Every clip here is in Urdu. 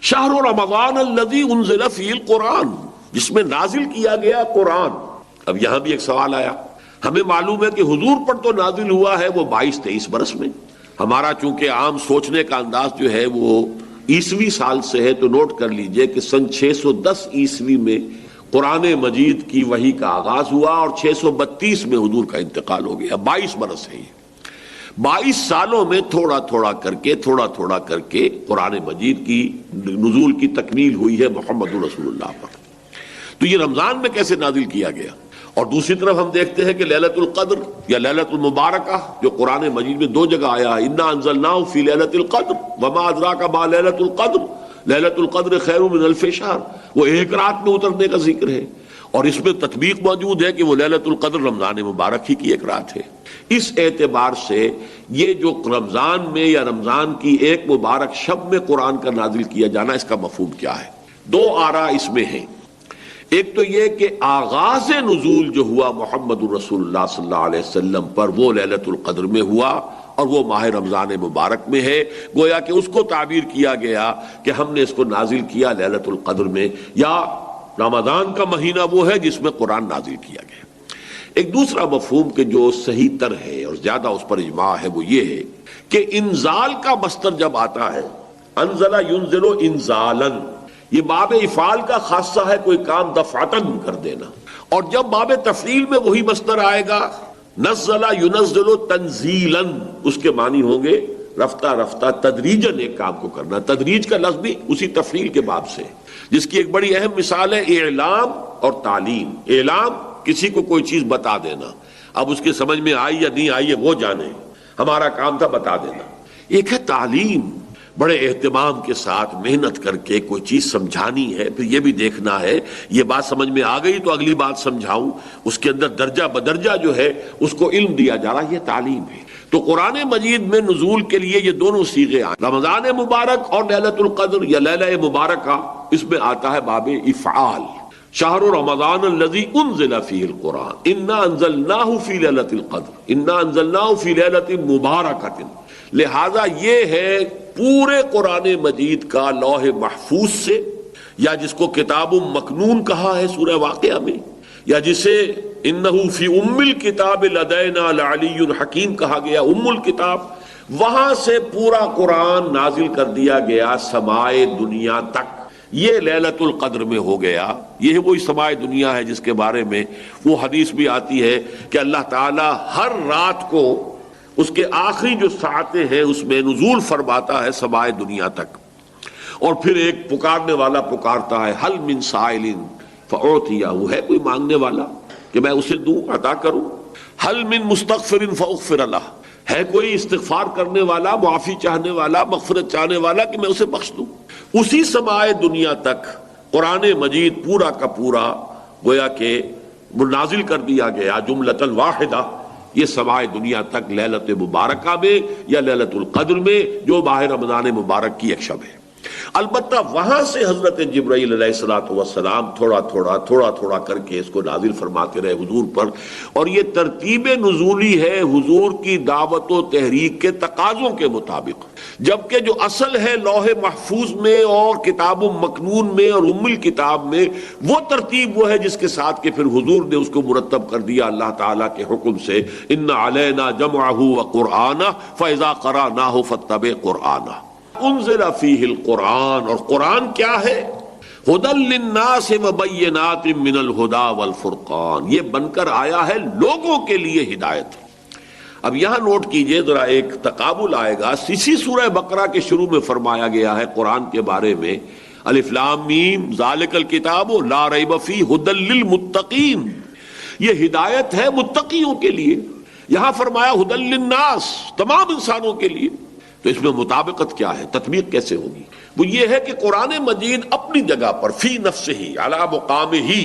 شہر رمضان الذی انزل فیہ القرآن، جس میں نازل کیا گیا قرآن۔ اب یہاں بھی ایک سوال آیا، ہمیں معلوم ہے کہ حضور پر تو نازل ہوا ہے وہ 22-23 برس میں، ہمارا چونکہ عام سوچنے کا انداز جو ہے وہ عیسوی سال سے ہے، تو نوٹ کر لیجئے کہ سن 610 عیسوی میں قرآن مجید کی وحی کا آغاز ہوا اور 632 میں حضور کا انتقال ہو گیا، 22 برس ہے یہ۔ 22 سالوں میں تھوڑا تھوڑا کر کے قرآن مجید کی نزول کی تکمیل ہوئی ہے محمد رسول اللہ پر۔ تو یہ رمضان میں کیسے نازل کیا گیا؟ اور دوسری طرف ہم دیکھتے ہیں کہ لیلۃ القدر یا لیلۃ المبارکہ جو قرآن مجید میں 2 جگہ آیا ہے، انا انزلناہ فی لیلۃ القدر وما ادراک ما لیلۃ القدر لیلۃ القدر خیر من الف شہر، وہ ایک رات میں اترنے کا ذکر ہے، اور اس میں تطبیق موجود ہے کہ وہ لیلۃ القدر رمضان مبارک ہی کی ایک رات ہے۔ اس اعتبار سے یہ جو رمضان میں یا رمضان کی ایک مبارک شب میں قرآن کا نازل کیا جانا، اس کا مفہوم کیا ہے؟ 2 آراء اس میں ہیں۔ ایک تو یہ کہ آغاز نزول جو ہوا محمد رسول اللہ صلی اللہ علیہ وسلم پر وہ لیلۃ القدر میں ہوا، اور وہ ماہ رمضان مبارک میں ہے، گویا کہ اس کو تعبیر کیا گیا کہ ہم نے اس کو نازل کیا لیلۃ القدر میں، یا رمضان کا مہینہ وہ ہے جس میں قرآن نازل کیا گیا۔ ایک دوسرا مفہوم کہ جو صحیح تر ہے اور زیادہ اس پر اجماع ہے وہ یہ ہے کہ انزال کا مصدر جب آتا ہے، انزل ینزل انزالا، یہ باب افعال کا خاصہ ہے، کوئی کام دفعتاً کر دینا، اور جب باب تفعیل میں وہی مصدر آئے گا نزل ینزل تنزیلا، اس کے معنی ہوں گے رفتہ رفتہ تدریجاً ایک کام کو کرنا۔ تدریج کا لفظ بھی اسی تفعیل کے باب سے، جس کی ایک بڑی اہم مثال ہے اعلام اور تعلیم۔ اعلام، کسی کو کوئی چیز بتا دینا، اب اس کے سمجھ میں آئی یا نہیں آئی ہے وہ جانے، ہمارا کام تھا بتا دینا۔ ایک ہے تعلیم، بڑے اہتمام کے ساتھ محنت کر کے کوئی چیز سمجھانی ہے، پھر یہ بھی دیکھنا ہے یہ بات سمجھ میں آ گئی تو اگلی بات سمجھاؤں، اس کے اندر درجہ بدرجہ جو ہے اس کو علم دیا جا رہا ہے، یہ تعلیم ہے۔ تو قرآن مجید میں نزول کے لیے یہ دونوں صیغے آئے، رمضان مبارک اور لیلۃ القدر یا لیلہ مبارکہ، اس میں آتا ہے باب افعال، شہر رمضان الذی انزل فیہ القرآن انا انزلناہ فی لیلۃ القدر انا انزلناہ فی لیلۃ مبارکۃ۔ لہذا یہ ہے پورے قرآن مجید کا لوح محفوظ سے، یا جس کو کتاب مکنون کہا ہے سورہ واقعہ میں، یا جسے انہ فی ام الکتاب لدینا لعلی حکیم کہا گیا، ام الکتاب، وہاں سے پورا قرآن نازل کر دیا گیا سمائے دنیا تک۔ یہ لیلۃ القدر میں ہو گیا، یہ وہی سمائے دنیا ہے جس کے بارے میں وہ حدیث بھی آتی ہے کہ اللہ تعالی ہر رات کو اس کے آخری جو ساعتیں ہیں اس میں نزول فرماتا ہے سمائے دنیا تک، اور پھر ایک پکارنے والا پکارتا ہے حل من سائل فاعطیہ، وہ ہے کوئی مانگنے والا کہ میں اسے دوں، عطا کروں، حل من مستغفر فاغفر لہ، ہے کوئی استغفار کرنے والا، معافی چاہنے والا، مغفرت چاہنے والا کہ میں اسے بخش دوں۔ اسی سمائے دنیا تک قرآن مجید پورا کا پورا گویا کہ نازل کر دیا گیا جملۃ واحدہ، یہ سمائے دنیا تک لیلۃ مبارکہ میں یا لیلۃ القدر میں جو ماہ رمضان مبارک کی ایک شب ہے۔ البتہ وہاں سے حضرت جبرائیل علیہ الصلوۃ والسلام تھوڑا تھوڑا کر کے اس کو نازل فرماتے رہے حضور پر، اور یہ ترتیب نزولی ہے حضور کی دعوت و تحریک کے تقاضوں کے مطابق، جبکہ جو اصل ہے لوح محفوظ میں اور کتاب مکنون میں اور ام الکتاب میں، وہ ترتیب وہ ہے جس کے ساتھ کہ پھر حضور نے اس کو مرتب کر دیا اللہ تعالیٰ کے حکم سے، ان علینا جمعہ وقرآنہ فاذا قرأناہ فاتبع قرآنہ۔ انزل فیہ القرآن، اور قرآن کیا ہے؟ ھدی للناس وبینات من الھدی والفرقان، یہ بن کر آیا ہے لوگوں کے لیے ہدایت۔ اب یہاں نوٹ کیجئے ذرا، ایک تقابل آئے گا، اسی سورہ بقرہ کے شروع میں فرمایا گیا ہے قرآن کے بارے میں الف لام میم ذالک الکتاب لا ریب فیہ ھدی للمتقین، یہ ہدایت ہے متقیوں کے لیے، یہاں فرمایا ھدی للناس، تمام انسانوں کے لیے۔ تو اس میں مطابقت کیا ہے، تطبیق کیسے ہوگی؟ وہ یہ ہے کہ قرآن مجید اپنی جگہ پر فی نفسہ علی مقامہ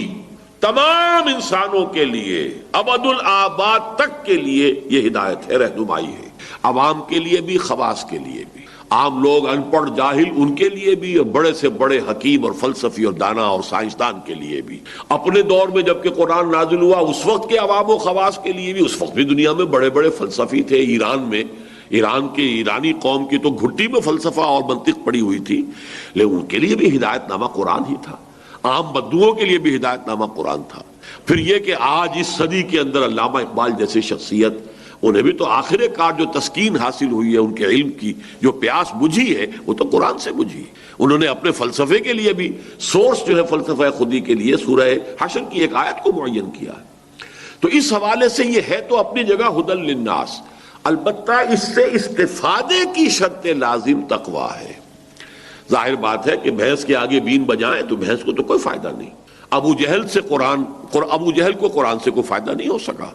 تمام انسانوں کے لیے ابد الآباد تک کے لیے یہ ہدایت ہے، رہنمائی ہے، عوام کے لیے بھی، خواص کے لیے بھی، عام لوگ ان پڑھ جاہل ان کے لیے بھی، اور بڑے سے بڑے حکیم اور فلسفی اور دانا اور سائنسدان کے لیے بھی۔ اپنے دور میں جب کہ قرآن نازل ہوا اس وقت کے عوام و خواص کے لیے بھی، اس وقت بھی دنیا میں بڑے بڑے فلسفی تھے، ایران میں ایران کے ایرانی قوم کی تو گھٹی میں فلسفہ اور منطق پڑی ہوئی تھی، لیکن ان کے لیے بھی ہدایت نامہ قرآن ہی تھا، عام بدوؤں کے لیے بھی ہدایت نامہ قرآن تھا۔ پھر یہ کہ آج اس صدی کے اندر علامہ اقبال جیسے شخصیت، انہیں بھی تو آخر کار جو تسکین حاصل ہوئی ہے، ان کے علم کی جو پیاس بجھی ہے، وہ تو قرآن سے بجھی۔ انہوں نے اپنے فلسفے کے لیے بھی سورس جو ہے فلسفہ خودی کے لیے سورہ حشر کی ایک آیت کو معین کیا ہے۔ تو اس حوالے سے یہ ہے تو اپنی جگہ ہدی للناس، البتہ اس سے استفادے کی شرط لازم تقویٰ ہے۔ ظاہر بات ہے کہ بھینس کے آگے بین بجائیں تو بھینس کو تو کوئی فائدہ نہیں۔ ابو جہل کو قرآن سے کوئی فائدہ نہیں ہو سکا،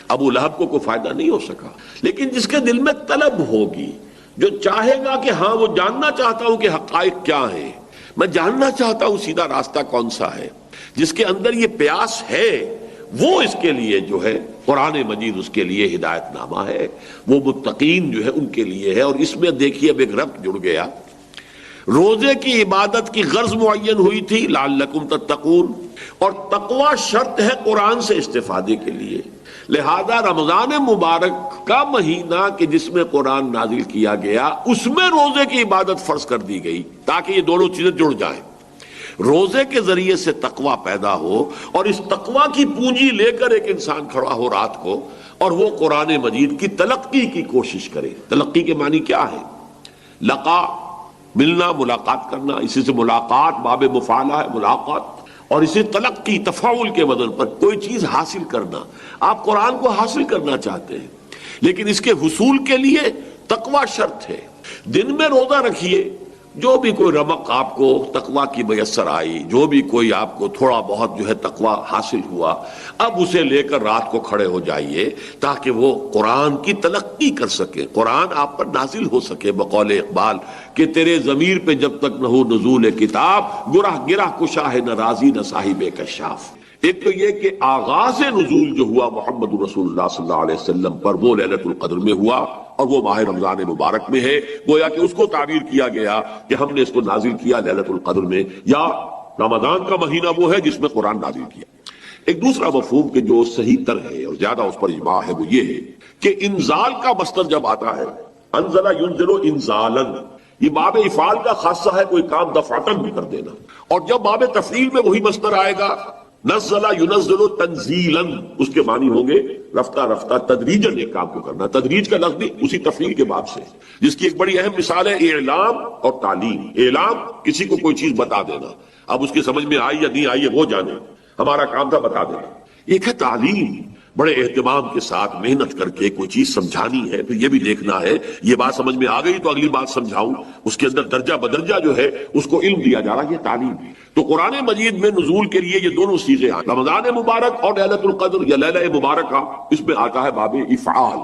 ابو لہب کو کوئی فائدہ نہیں ہو سکا، لیکن جس کے دل میں طلب ہوگی، جو چاہے گا کہ ہاں وہ جاننا چاہتا ہوں کہ حقائق کیا ہیں، میں جاننا چاہتا ہوں سیدھا راستہ کون سا ہے، جس کے اندر یہ پیاس ہے، وہ اس کے لیے جو ہے قرآن مجید اس کے لیے ہدایت نامہ ہے، وہ متقین جو ہے ان کے لیے ہے۔ اور اس میں دیکھیے اب ایک ربط جڑ گیا، روزے کی عبادت کی غرض معین ہوئی تھی لعلکم تتقون، اور تقوی شرط ہے قرآن سے استفادے کے لیے، لہذا رمضان مبارک کا مہینہ کہ جس میں قرآن نازل کیا گیا، اس میں روزے کی عبادت فرض کر دی گئی تاکہ یہ دونوں چیزیں جڑ جائیں، روزے کے ذریعے سے تقوی پیدا ہو، اور اس تقوی کی پونجی لے کر ایک انسان کھڑا ہو رات کو اور وہ قرآن مجید کی تلقی کی کوشش کرے۔ تلقی کے معنی کیا ہے؟ لقا، ملنا، ملاقات کرنا، اسی سے ملاقات باب مفعلہ ہے، ملاقات، اور اسے تلقی تفاعل کے وزن پر کوئی چیز حاصل کرنا۔ آپ قرآن کو حاصل کرنا چاہتے ہیں، لیکن اس کے حصول کے لیے تقوی شرط ہے۔ دن میں روزہ رکھیے، جو بھی کوئی رمق آپ کو تقوی کی میسر آئی، جو بھی کوئی آپ کو تھوڑا بہت جو ہے تقوی حاصل ہوا، اب اسے لے کر رات کو کھڑے ہو جائیے تاکہ وہ قرآن کی تلقی کر سکے، قرآن آپ پر نازل ہو سکے، بقول اقبال کہ تیرے ضمیر پہ جب تک نہ ہو نزول کتاب، گرہ گرہ کشا ہے نہ راضی نہ صاحب کشاف۔ ایک تو یہ کہ آغاز نزول جو ہوا محمد رسول اللہ صلی اللہ علیہ وسلم پر وہ لیلۃ القدر میں ہوا، اور وہ ماہ رمضان مبارک میں ہے، گویا کہ اس کو تعبیر کیا گیا کہ ہم نے اس کو نازل کیا لیلۃ القدر میں، یا رمضان کا مہینہ وہ ہے جس میں قرآن نازل کیا۔ ایک دوسرا مفہوم کہ جو صحیح تر ہے اور زیادہ اس پر اجماع ہے وہ یہ ہے کہ انزال کا مصدر جب آتا ہے، انزل ینزل انزالا، یہ باب افعال کا خاصہ ہے، کوئی کام دفعتاً بھی کر دینا، اور جب باب تفعیل میں وہی مصدر آئے گا نزل ینزل تنزیلا، اس کے معنی ہوں گے رفتہ رفتہ تدریجاً ایک کام کو کرنا۔ تدریج کا لفظ بھی اسی تفعیل کے باب سے، جس کی ایک بڑی اہم مثال ہے اعلام اور تعلیم۔ اعلام کسی کو کوئی چیز بتا دینا، اب اس کی سمجھ میں آئی یا نہیں آئی ہے وہ جانے، ہمارا کام تھا بتا دینا۔ ایک ہے تعلیم، بڑے اہتمام کے ساتھ محنت کر کے کوئی چیز سمجھانی ہے، پھر یہ بھی دیکھنا ہے یہ بات سمجھ میں آ گئی تو اگلی بات سمجھاؤں، اس کے اندر درجہ بدرجہ جو ہے اس کو علم دیا جا رہا ہے، یہ تعلیم ہے۔ تو قرآن مجید میں نزول کے لیے یہ دونوں چیزیں آئیں، رمضان مبارک اور لیلۃ القدر یا لیلہ مبارکہ، اس میں آتا ہے باب افعال،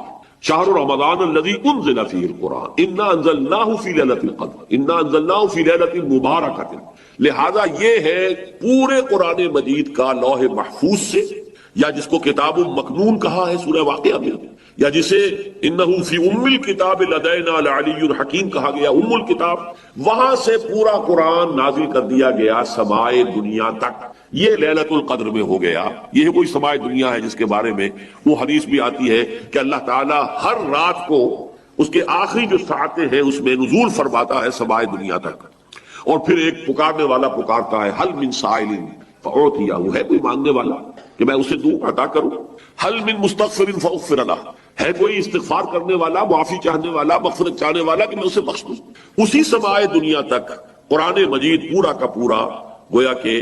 شہر رمضان الذی انزل فیہ القرآن انا انزلناہ فی لیلۃ القدر انا انزلناہ فی لیلۃ مبارکۃ۔ لہذا یہ ہے پورے قرآن مجید کا لوح محفوظ سے، یا جس کو کتاب مکنون کہا ہے سورہ واقعہ میں، یا جسے انہو فی ام الکتاب لدینا لعلی الحکیم کہا گیا، ام الکتاب، وہاں سے پورا قرآن نازل کر دیا گیا سمائے دنیا تک۔ یہ لیلۃ القدر میں ہو گیا، یہ کوئی سمائے دنیا ہے جس کے بارے میں وہ حدیث بھی آتی ہے کہ اللہ تعالیٰ ہر رات کو اس کے آخری جو ساعتیں ہیں اس میں نزول فرماتا ہے سمائے دنیا تک، اور پھر ایک پکارنے والا پکارتا ہے حل من سائل فاعطیہ، وہ ہے کوئی مانگنے والا کہ میں اسے دوں، عطا کروں، حل من مستغفر فاغفر لہ، ہے کوئی استغفار کرنے والا، معافی چاہنے والا، مغفرت چاہنے والا کہ میں اسے بخش دوں۔ اسی سمائے دنیا تک قرآن مجید پورا کا پورا گویا کہ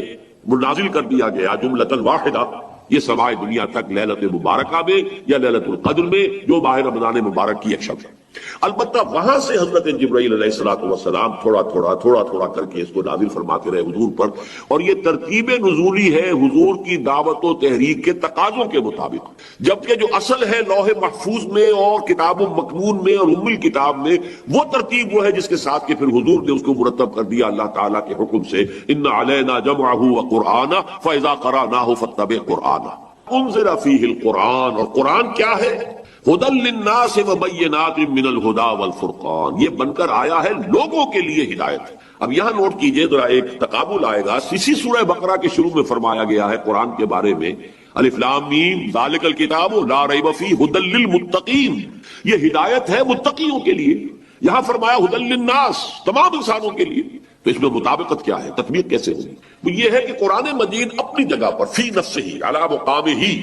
نازل کر دیا گیا جملۃ واحدہ، یہ سمائے دنیا تک لیلۃ مبارکہ میں یا لیلۃ القدر میں جو ماہ رمضان مبارک کی ایک شب ہے۔ البتہ وہاں سے حضرت جبرائیل علیہ الصلوۃ والسلام تھوڑا تھوڑا کر کے اس کو نازل فرماتے رہے حضور پر، اور یہ ترتیب نزولی ہے حضور کی دعوت و تحریک کے تقاضوں کے مطابق، جبکہ جو اصل ہے لوح محفوظ میں اور کتاب مکنون میں اور ام الکتاب میں، وہ ترتیب وہ ہے جس کے ساتھ کہ پھر حضور نے اس کو مرتب کر دیا اللہ تعالیٰ کے حکم سے، ان علینا جمعہ وقرآنہ فاذا قرأناہ فاتبع قرآنہ۔ انزل فیہ القرآن، اور قرآن کیا ہے؟ ہدی للناس وبینات من الہدی والفرقان، یہ بن کر آیا ہے لوگوں کے لیے ہدایت۔ اب یہاں نوٹ کیجئے ذرا، ایک تقابل آئے گا، اسی سورہ بقرہ کے شروع میں فرمایا گیا ہے قرآن کے بارے میں الف لام میم ذالک الکتاب لا ریب فیہ ہدی للمتقین، یہ ہدایت ہے متقیوں کے لیے، یہاں فرمایا ھدی للناس، تمام انسانوں کے لیے۔ تو اس میں مطابقت کیا ہے، تطبیق کیسے ہوگی؟ وہ یہ ہے کہ قرآن مجید اپنی جگہ پر فی نفسہ علی مقامہ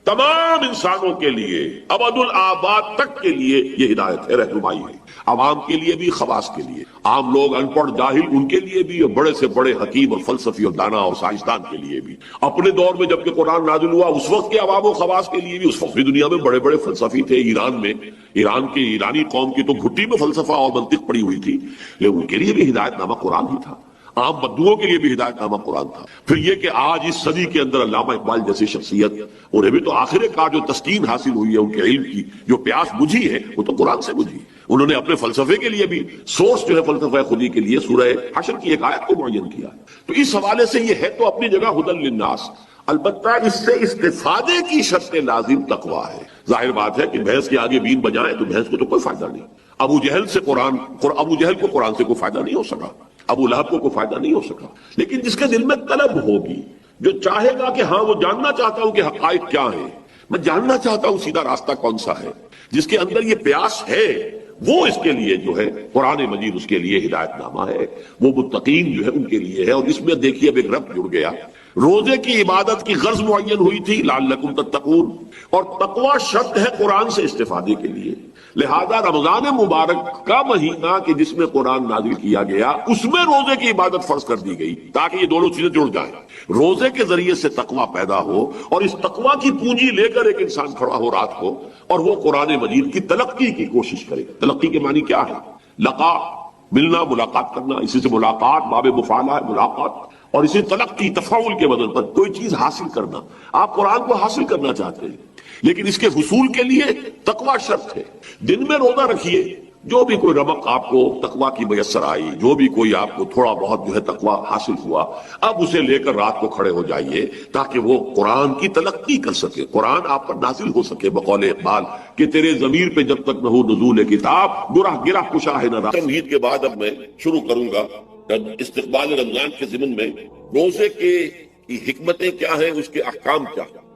تمام انسانوں کے لیے ابد الآباد تک کے لیے یہ ہدایت ہے، رہنمائی ہے، عوام کے لیے بھی، خواص کے لیے، عام لوگ ان پڑھ جاہل ان کے لیے بھی، اور بڑے سے بڑے حکیم اور فلسفی اور دانا اور سائنسدان کے لیے بھی۔ اپنے دور میں جب کہ قرآن نازل ہوا اس وقت کے عوام و خواص کے لیے بھی، اس وقت بھی دنیا میں بڑے بڑے فلسفی تھے، ایران میں، ایران کی ایرانی قوم کی تو گھٹی میں فلسفہ اور منطق پڑی ہوئی تھی، لیکن ان کے لیے بھی ہدایت نامہ قرآن ہی تھا، عام بدوؤں کے لیے بھی ہدایت نامہ قرآن تھا۔ پھر یہ کہ آج اس صدی کے اندر علامہ اقبال جیسی شخصیت، انہیں بھی تو آخر کار جو تسکین حاصل ہوئی ہے ان کے علم کی، جو پیاس بجھی ہے وہ تو قرآن سے بجھی۔ انہوں نے اپنے فلسفے کے لیے بھی سورس جو ہے فلسفہ خودی کے لیے سورہ حشر کی ایک آیت کو معین کیا ہے۔ تو اس حوالے سے یہ ہے تو اپنی جگہ ھدی للناس، البتہ اس سے استفادے کی شرط لازم تقویٰ ہے۔ ظاہر بات ہے کہ بھینس کے آگے بین بجائیں تو بھینس کو تو کوئی فائدہ نہیں۔ ابو جہل کو قرآن سے کوئی فائدہ نہیں ہو سکا، ابو لہب کو کوئی فائدہ نہیں ہو سکا، لیکن جس کے دل میں طلب ہوگی، جو چاہے گا کہ ہاں وہ جاننا چاہتا ہوں کہ حقائق کیا ہیں، میں جاننا چاہتا ہوں سیدھا راستہ کون سا ہے، جس کے اندر یہ پیاس ہے، وہ اس کے لیے جو ہے قرآن مجید اس کے لیے ہدایت نامہ ہے، وہ متقین جو ہے ان کے لیے ہے۔ اور اس میں دیکھیے اب ایک ربط جڑ گیا، روزے کی عبادت کی غرض معین ہوئی تھی لعلکم تتقون، اور تقوی شرط ہے قرآن سے استفادے کے لیے، لہذا رمضان مبارک کا مہینہ کہ جس میں قرآن نازل کیا گیا اس میں روزے کی عبادت فرض کر دی گئی تاکہ یہ دونوں چیزیں جڑ جائیں، روزے کے ذریعے سے تقوی پیدا ہو اور اس تقوی کی پونجی لے کر ایک انسان کھڑا ہو رات کو اور وہ قرآن مجید کی تلقی کی کوشش کرے۔ تلقی کے معنی کیا ہے؟ لقا، ملنا، ملاقات کرنا، اسی سے ملاقات باب مفعلہ ہے، ملاقات، اور اسی تلقی تفاعل کے بدل پر کوئی چیز حاصل کرنا۔ آپ قرآن کو حاصل کرنا چاہتے ہیں لیکن اس کے حصول کے لیے تقوی شرط ہے۔ دن میں روزہ رکھیے، جو بھی کوئی رمق آپ کو تقوی کی میسر آئی، جو بھی کوئی آپ کو تھوڑا بہت جو ہے تقوی حاصل ہوا، اب اسے لے کر رات کو کھڑے ہو جائیے تاکہ وہ قرآن کی تلقی کر سکے، قرآن آپ پر نازل ہو سکے بقول اقبال کہ تیرے ضمیر پہ جب تک نہ ہو نزول کتاب گرہ گرہ کشا ہے نہ رات۔ تمہید کے بعد اب میں شروع کروں گا استقبال رمضان کے ضمن میں روزے کی حکمتیں کیا ہیں، اس کے احکام کیا ہیں۔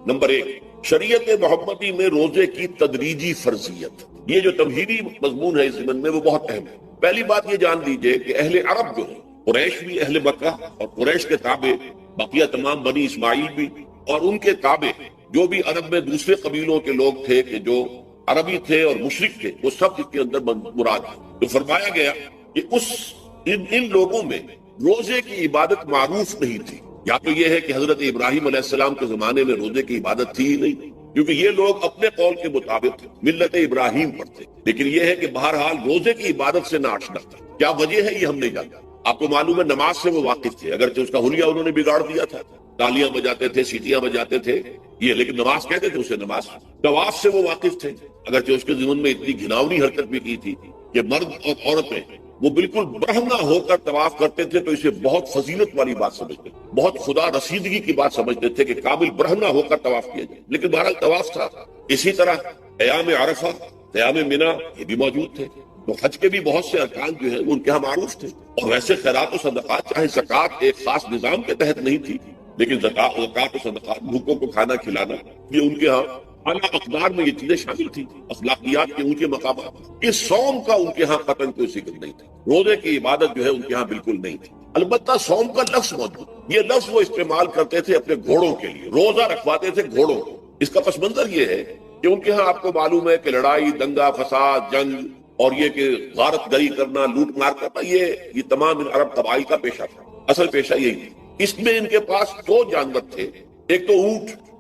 نمبر 1، شریعت محمدی میں روزے کی تدریجی فرضیت، یہ جو تمہیدی مضمون ہے اس ضمن میں وہ بہت اہم ہے۔ پہلی بات یہ جان لیجئے کہ اہل عرب جو ہیں، قریش بھی، اہل مکہ اور قریش کے تابع بقیہ تمام بنی اسماعیل بھی، اور ان کے تابع جو بھی عرب میں دوسرے قبیلوں کے لوگ تھے کہ جو عربی تھے اور مشرک تھے، وہ سب اس کے اندر مراد ہیں۔ تو فرمایا گیا کہ ان لوگوں میں روزے کی عبادت معروف نہیں تھی، یا تو یہ ہے کہ حضرت ابراہیم علیہ السلام کے زمانے میں روزے کی عبادت تھی ہی نہیں، کیونکہ یہ لوگ اپنے قول کے مطابق ملت ابراہیم پر تھے، لیکن یہ ہے کہ بہرحال روزے کی عبادت سے نہ آشنا تھا۔ کیا وجہ ہے یہ ہم نہیں جانتے۔ آپ کو معلوم ہے نماز سے وہ واقف تھے، اگرچہ اس کا حلیہ انہوں نے بگاڑ دیا تھا، تالیاں بجاتے تھے، سیٹیاں بجاتے تھے یہ، لیکن نماز کہتے تھے اسے نماز۔ طواف سے وہ واقف تھے، اگرچہ اس کے ضمن میں اتنی گھناؤنی حرکت بھی کی تھی کہ مرد اور عورتیں وہ بالکل برہنہ ہو کر طواف کرتے تھے تو اسے بہت فضیلت والی بات سمجھتے، بہت خدا رسیدگی کی بات سمجھتے تھے کہ کامل برہنہ ہو کر طواف کیا جائے، لیکن بہرحال طواف تھا۔ اسی طرح قیام عرفہ، قیام منا یہ بھی موجود تھے۔ تو حج کے بھی بہت سے ارکان جو ہیں وہ ان کے ہاں معروف تھے، اور ویسے خیرات و صدقات، چاہے زکوٰۃ ایک خاص نظام کے تحت نہیں تھی، لیکن زکوٰۃ و صدقات، بھوکوں کو کھانا کھلانا، یہ ان کے ہاں اعلیٰ اقدار میں یہ چیزیں شامل تھی، اخلاقیات کے اونچے مقامات۔ اس صوم کا ان کے ہاں قطعاً کوئی ذکر نہیں تھا، روزے کی عبادت جو ہے ان کے ہاں بالکل نہیں تھی۔ البتہ صوم کا لفظ موجود، یہ لفظ وہ استعمال کرتے تھے اپنے گھوڑوں کے لیے، روزہ رکھواتے تھے گھوڑوں کو۔ اس کا پس منظر یہ ہے کہ ان کے ہاں آپ کو معلوم ہے کہ لڑائی، دنگا فساد، جنگ، اور یہ کہ غارت گری کرنا، لوٹ مار کرنا، یہ تمام ان عرب قبائل کا پیشہ تھا، اصل پیشہ یہی تھی۔ اس میں ان کے پاس دو جانور تھے، ایک تو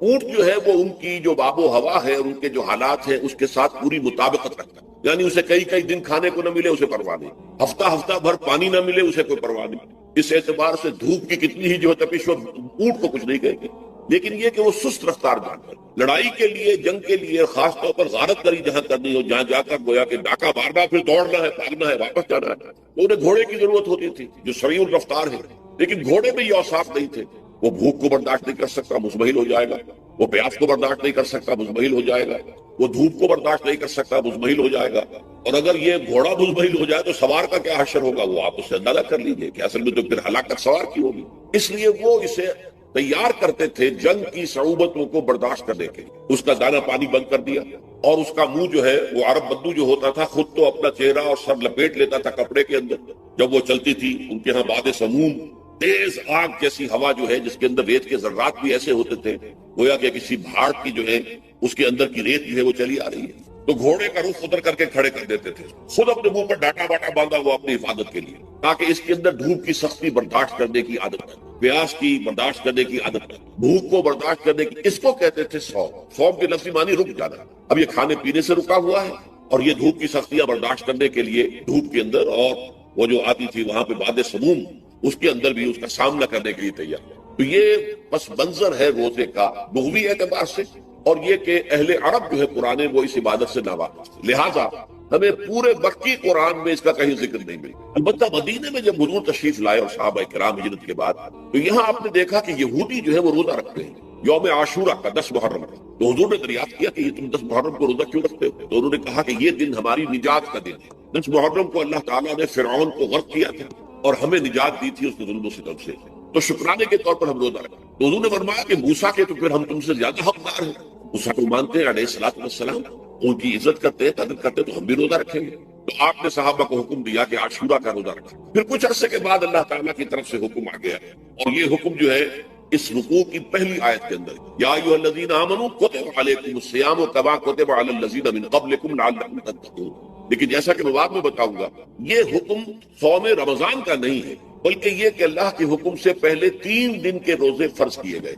اونٹ جو ہے وہ ان کی جو آب و ہوا ہے اور ان کے جو حالات ہیں اس کے ساتھ پوری مطابقت رکھتا ہے، یعنی اسے کئی دن کھانے کو نہ ملے اسے پرواہ نہیں، ہفتہ بھر پانی نہ ملے اسے کوئی پرواہ نہیں۔ اس اعتبار سے دھوپ کی کتنی ہی جو ہے تپش، اونٹ کو کچھ نہیں کہیں گے، لیکن یہ کہ وہ سست رفتار جانور، لڑائی کے لیے، جنگ کے لیے، خاص طور پر غارت گری جہاں کرنی ہو، جہاں جا کر گویا کہ ڈاکہ مارنا، پھر دوڑنا ہے، بھاگنا ہے، واپس جانا ہے، تو انہیں گھوڑے کی ضرورت ہوتی تھی جو سریع الرفتار ہے، لیکن گھوڑے میں یہ اوصاف نہیں تھے۔ وہ بھوک کو برداشت نہیں کر سکتا، مزمحل ہو جائے گا، وہ پیاس کو برداشت نہیں کر سکتا، مزمحل ہو جائے گا، وہ دھوپ کو برداشت نہیں کر سکتا، مزمحل ہو جائے گا، اور اگر یہ گھوڑا مزمحل ہو جائے تو سوار کا کیا حشر ہوگا، وہ آپ اس سے اندازہ کر لیجئے کہ اصل میں تو پھر ہلاکت سوار کی ہوگی۔ اس لیے وہ اسے تیار کرتے تھے جنگ کی صعوبتوں کو برداشت کرنے کے لیے۔ اس کا دانا پانی بند کر دیا، اور اس کا منہ جو ہے وہ عرب بدو جو ہوتا تھا خود تو اپنا چہرہ اور سر لپیٹ لیتا تھا کپڑے کے اندر جب وہ چلتی تھی. ان کے ہاں باد سموم تیز آگ جیسی ہوا جو ہے جس کے اندر ریت کے ذرات بھی ایسے ہوتے تھے گویا کہ کسی بھاڑ کی جو ہے اس کے اندر کی ریت جو ہے وہ چلی آ رہی ہے. تو گھوڑے کا رخ ادھر کر کے کھڑے کر دیتے تھے, خود اپنے منہ پر ڈاٹا باٹا باندھا ہوا اپنی حفاظت کے لیے, تاکہ اس کے اندر دھوپ کی سختی برداشت کرنے کی عادت ہے, پیاس کی برداشت کرنے کی عادت ہے, بھوک کو برداشت کرنے کی. اس کو کہتے تھے صوم. صوم کے لفظی معنی رک جانا. اب یہ کھانے پینے سے رکا ہوا ہے اور یہ دھوپ کی سختیاں برداشت کرنے کے لیے دھوپ کے اندر اور وہ جو آتی تھی وہاں پہ باد سموم اس کے اندر بھی اس کا سامنا کرنے کے لیے تیار. تو یہ پس منظر ہے روزے کا لغوی اعتبار سے, اور یہ کہ اہل عرب جو ہے پرانے وہ اس عبادت سے ناواقف, لہٰذا ہمیں پورے مکی قرآن میں اس کا کہیں ذکر نہیں ملا. البتہ مدینے میں جب حضور تشریف لائے اور صحابہ کرام ہجرت کے بعد, تو یہاں آپ نے دیکھا کہ یہودی جو ہے وہ روزہ رکھتے ہیں یوم عاشورہ کا 10 محرم. تو حضور نے دریافت کیا کہ یہ تم 10 محرم کو روزہ کیوں رکھتے ہو؟ تو انہوں نے کہا کہ یہ دن ہماری نجات کا دن ہے. 10 محرم کو اللہ تعالیٰ نے فرعون کو غرق کیا تھا اور ہمیں نجات دی تھی اس کے ظلم و ستم سے, تو شکرانے کے طور پر ہم روزہ رکھتے. تو حضور نے فرمایا کہ موسیٰ کے تو پھر ہم تم سے زیادہ حقدار ہیں. موسیٰ کو مانتے ہیں علیہ الصلوۃ والسلام, ان کی عزت کرتے ہیں, قدر کرتے ہیں, تو ہم بھی روزہ رکھیں گے. تو آپ نے صحابہ کو حکم دیا کہ عاشورہ کا روزہ رکھیں. پھر کچھ عرصے کے بعد اللہ تعالیٰ کی طرف سے حکم آ گیا, اور یہ حکم جو ہے اس رکوع کی پہلی آیت کے اندر, یا ایھا الذین آمنوا کتب علیکم الصیام کما کتب علی الذین من قبلکم لعلکم تتقون. لیکن جیسا کہ میں بعد میں بتاؤں گا, یہ حکم صوم رمضان کا نہیں ہے, بلکہ یہ کہ اللہ کے حکم سے پہلے 3 دن کے روزے فرض کیے گئے.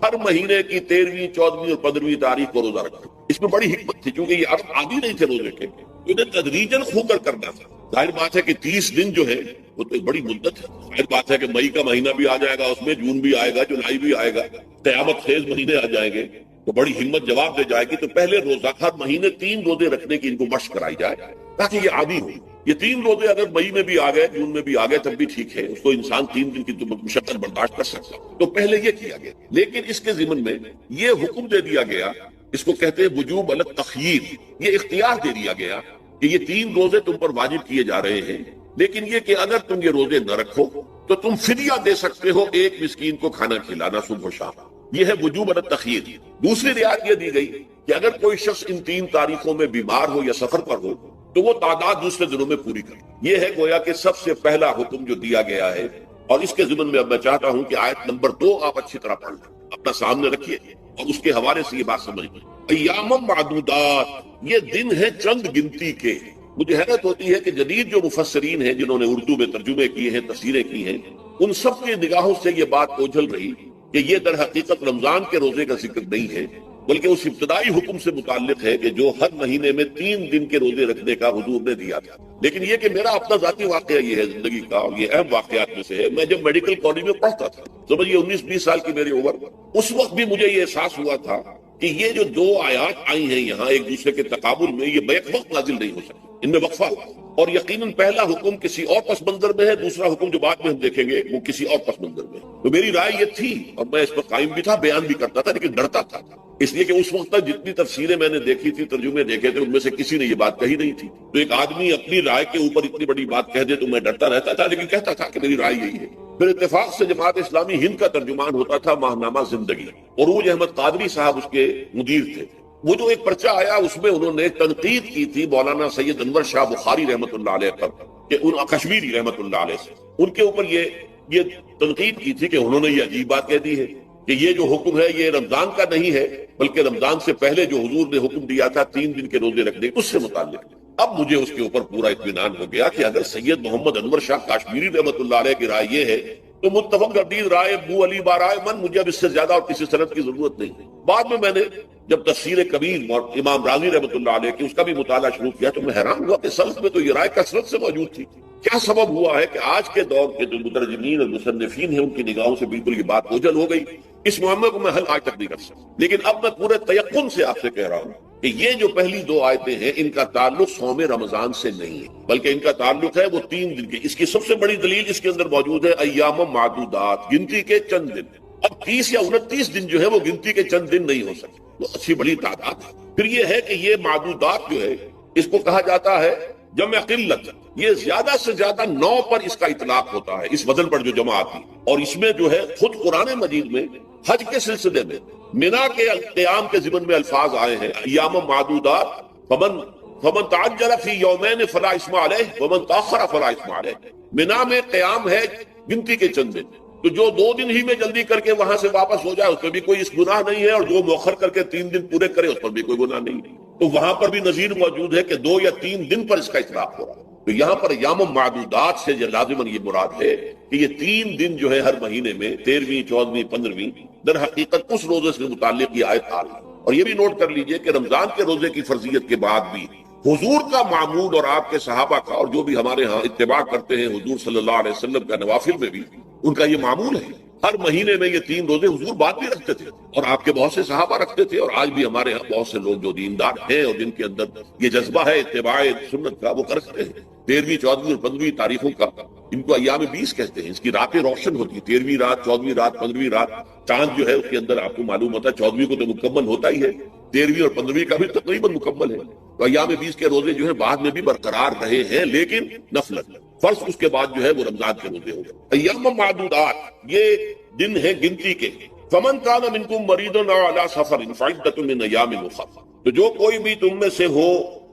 ہر مہینے کی 13ویں 14ویں اور 15ویں تاریخ کو روزہ رکھا. اس میں بڑی حکمت تھی, کیونکہ یہ عرب عادی نہیں تھے روزے کے, انہیں تدریجاً خو کر کرنا تھا. ظاہر بات ہے کہ 30 دن جو ہے وہ تو ایک بڑی مدت ہے. ظاہر بات ہے کہ مئی کا مہینہ بھی آ جائے گا, اس میں جون بھی آئے گا, جولائی بھی آئے گا, قیامت خیز مہینے آ جائیں گے, تو بڑی ہمت جواب دے جائے گی. تو پہلے روزہ ہر مہینے 3 روزے رکھنے کی ان کو مشق کرائی جائے تاکہ یہ عادی ہو. یہ 3 روزے اگر مئی میں بھی آ گئے, جون میں بھی آ گئے, تب بھی ٹھیک ہے, اس کو انسان 3 دن کی مشقت برداشت کر سکتا. تو پہلے یہ کیا گیا, لیکن اس کے ضمن میں یہ حکم دے دیا گیا, اس کو کہتے ہیں وجوب علی التخییر. یہ اختیار دے دیا گیا کہ یہ 3 روزے تم پر واجب کیے جا رہے ہیں, لیکن یہ کہ اگر تم یہ روزے نہ رکھو تو تم فدیہ دے سکتے ہو, 1 مسکین کو کھانا کھلانا صبح و شام. یہ ہے وجوب علی التخییر. دوسری رعایت یہ دی گئی کہ اگر کوئی شخص ان 3 تاریخوں میں بیمار ہو یا سفر پر ہو تو وہ تعداد دوسرے دنوں میں پوری کرے. یہ ہے گویا کہ سب سے پہلا حکم جو دیا گیا ہے. اور اس کے ضمن میں اب میں چاہتا ہوں کہ آیت نمبر 2 آپ اچھی طرح پڑھ لیں, اپنا سامنے رکھیے اور اس کے حوالے سے یہ بات سمجھیں. ایام معدودات, یہ دن ہے چند گنتی کے. مجھے حیرت ہوتی ہے کہ جدید جو مفسرین ہیں جنہوں نے اردو میں ترجمے کیے ہیں, تفسیریں کی ہیں, ان سب کی نگاہوں سے یہ بات اوجھل رہی کہ یہ در حقیقت رمضان کے روزے کا ذکر نہیں ہے, بلکہ اس ابتدائی حکم سے متعلق ہے کہ جو ہر مہینے میں 3 دن کے روزے رکھنے کا حضور نے دیا تھا. لیکن یہ کہ میرا اپنا ذاتی واقعہ یہ ہے زندگی کا, اور یہ اہم واقعات میں سے ہے. میں جب میڈیکل کالج میں پڑھتا تھا, سمجھیے 19-20 سال کی میری عمر, اس وقت بھی مجھے یہ احساس ہوا تھا کہ یہ جو 2 آیات آئی ہیں یہاں ایک دوسرے کے تقابل میں, یہ بیک وقت نازل نہیں ہو سکتی, ان میں وقفہ. اور یقیناً پہلا حکم کسی اور پس منظر میں ہے, دوسرا حکم جو بعد میں ہم دیکھیں گے وہ کسی اور پس منظر میں. تو میری رائے یہ تھی, اور میں اس پر قائم بھی تھا, بیان بھی کرتا تھا, لیکن ڈرتا تھا, اس لیے کہ اس وقت تک جتنی تفسیریں میں نے دیکھی تھی, ترجمے دیکھے تھے, ان میں سے کسی نے یہ بات کہی نہیں تھی. تو ایک آدمی اپنی رائے کے اوپر اتنی بڑی بات کہہ دے تو میں ڈرتا رہتا تھا, لیکن کہتا تھا کہ میری رائے یہی ہے. پھر اتفاق سے جماعت اسلامی ہند کا ترجمان ہوتا تھا ماہنامہ زندگی, عروج احمد قادری صاحب اس کے مدیر تھے. وہ جو ایک پرچہ آیا اس میں انہوں نے تنقید کی تھی مولانا سید انور شاہ بخاری رحمۃ اللہ علیہ پر, کہ ان کشمیری رحمۃ اللہ علیہ سے ان کے اوپر یہ تنقید کی تھی کہ انہوں نے یہ عجیب بات کہہ دی ہے کہ یہ جو حکم ہے یہ رمضان کا نہیں ہے, بلکہ رمضان سے پہلے جو حضور نے حکم دیا تھا 3 دن کے روزے رکھنے اس سے متعلق. اب مجھے اس کے اوپر پورا اطمینان ہو گیا کہ اگر سید محمد انور شاہ کاشمیری رحمۃ اللہ علیہ کی رائے یہ ہے تو متفق گردید رائے ابو علی بارائے من, مجھے اب اس سے زیادہ اور کسی سند کی ضرورت نہیں. بعد میں نے جب تفسیر کبیر اور امام راضی رحمۃ اللہ علیہ کی اس کا بھی مطالعہ شروع کیا تو میں حیران ہوا کہ سلف میں تو یہ رائے کثرت سے موجود تھی. کیا سبب ہوا ہے کہ آج کے دور کے جو مترجمین اور مصنفین ہیں ان کی نگاہوں سے بالکل یہ بات اوجھل ہو گئی؟ اس معاملے کو میں حل آج تک نہیں کر سکتا, لیکن اب میں پورے تیقن سے آپ سے کہہ رہا ہوں کہ یہ جو پہلی 2 آیتیں ہیں ان کا تعلق صوم رمضان سے نہیں ہے, بلکہ ان کا تعلق ہے وہ 3 دن کے. اس کی سب سے بڑی دلیل اس کے اندر موجود ہے ایام معدودات, گنتی کے چند دن. اب 30 یا 29 دن جو ہے وہ گنتی کے چند دن نہیں ہو سکتے, وہ اچھی بڑی تعداد ہے. پھر یہ ہے کہ یہ معدودات جو ہے اس کو کہا جاتا ہے جمع قلت. یہ زیادہ سے زیادہ 9 پر اس کا اطلاق ہوتا ہے, اس وزن پر جو جمع آتی, اور اس میں جو ہے خود قرآن مجید میں حج کے سلسلے میں منا کے قیام کے ضمن میں الفاظ آئے ہیں ایام معدودات، فمن تعجل فی یومین فلا اثم علیہ ومن تاخر فلا اثم علیہ۔ منا میں قیام ہے گنتی کے چند دن، تو جو 2 دن ہی میں جلدی کر کے وہاں سے واپس ہو جائے اس پہ بھی کوئی اس گناہ نہیں ہے، اور جو مؤخر کر کے 3 دن پورے کرے اس پر بھی کوئی گناہ نہیں ہے۔ تو وہاں پر بھی نظیر موجود ہے کہ 2 یا 3 دن پر اس کا اطلاق ہو رہا ہے۔ تو یہاں پر ایام معدودات سے لازماً یہ مراد ہے کہ یہ 3 دن جو ہے ہر مہینے میں 13ویں، 14ویں، 15ویں، در حقیقت اس روزے سے متعلق یہ آیت آ رہی ہے۔ اور یہ بھی نوٹ کر لیجئے کہ رمضان کے روزے کی فرضیت کے بعد بھی حضور کا معمول اور آپ کے صحابہ کا، اور جو بھی ہمارے ہاں اتباع کرتے ہیں حضور صلی اللہ علیہ وسلم کا نوافل میں بھی ان کا یہ معمول ہے۔ ہر مہینے میں یہ 3 روزے حضور بعد بھی رکھتے تھے، اور آپ کے بہت سے صحابہ رکھتے تھے، اور آج بھی ہمارے ہاں بہت سے لوگ جو دیندار ہیں اور جن کے اندر یہ جذبہ ہے اتباع سنت کا، وہ کر سکتے ہیں۔ 13ویں، 14ویں اور 15ویں تاریخوں کا ان کو ایام 20 کہتے ہیں۔ اس کی راتیں روشن ہوتی ہیں، 13ویں رات، 14ویں رات، 15ویں رات۔ چاند جو ہے اس کے اندر آپ کو معلوم ہوتا ہے 14ویں کو تو مکمل ہوتا ہی ہے، 13ویں اور 15ویں کا بھی تقریباً مکمل ہے۔ تو ایام 20 کے روزے جو ہیں بعد میں بھی برقرار رہے ہیں، لیکن نفلت، فرض اس کے بعد جو ہے وہ رمضان کے روزے ہو گئے۔ ایام معدودات یہ دن ہے گنتی کے۔ فمن کان منکم مریض او علی سفر فعدۃ من ایام اخر، تو جو کوئی بھی تم میں سے ہو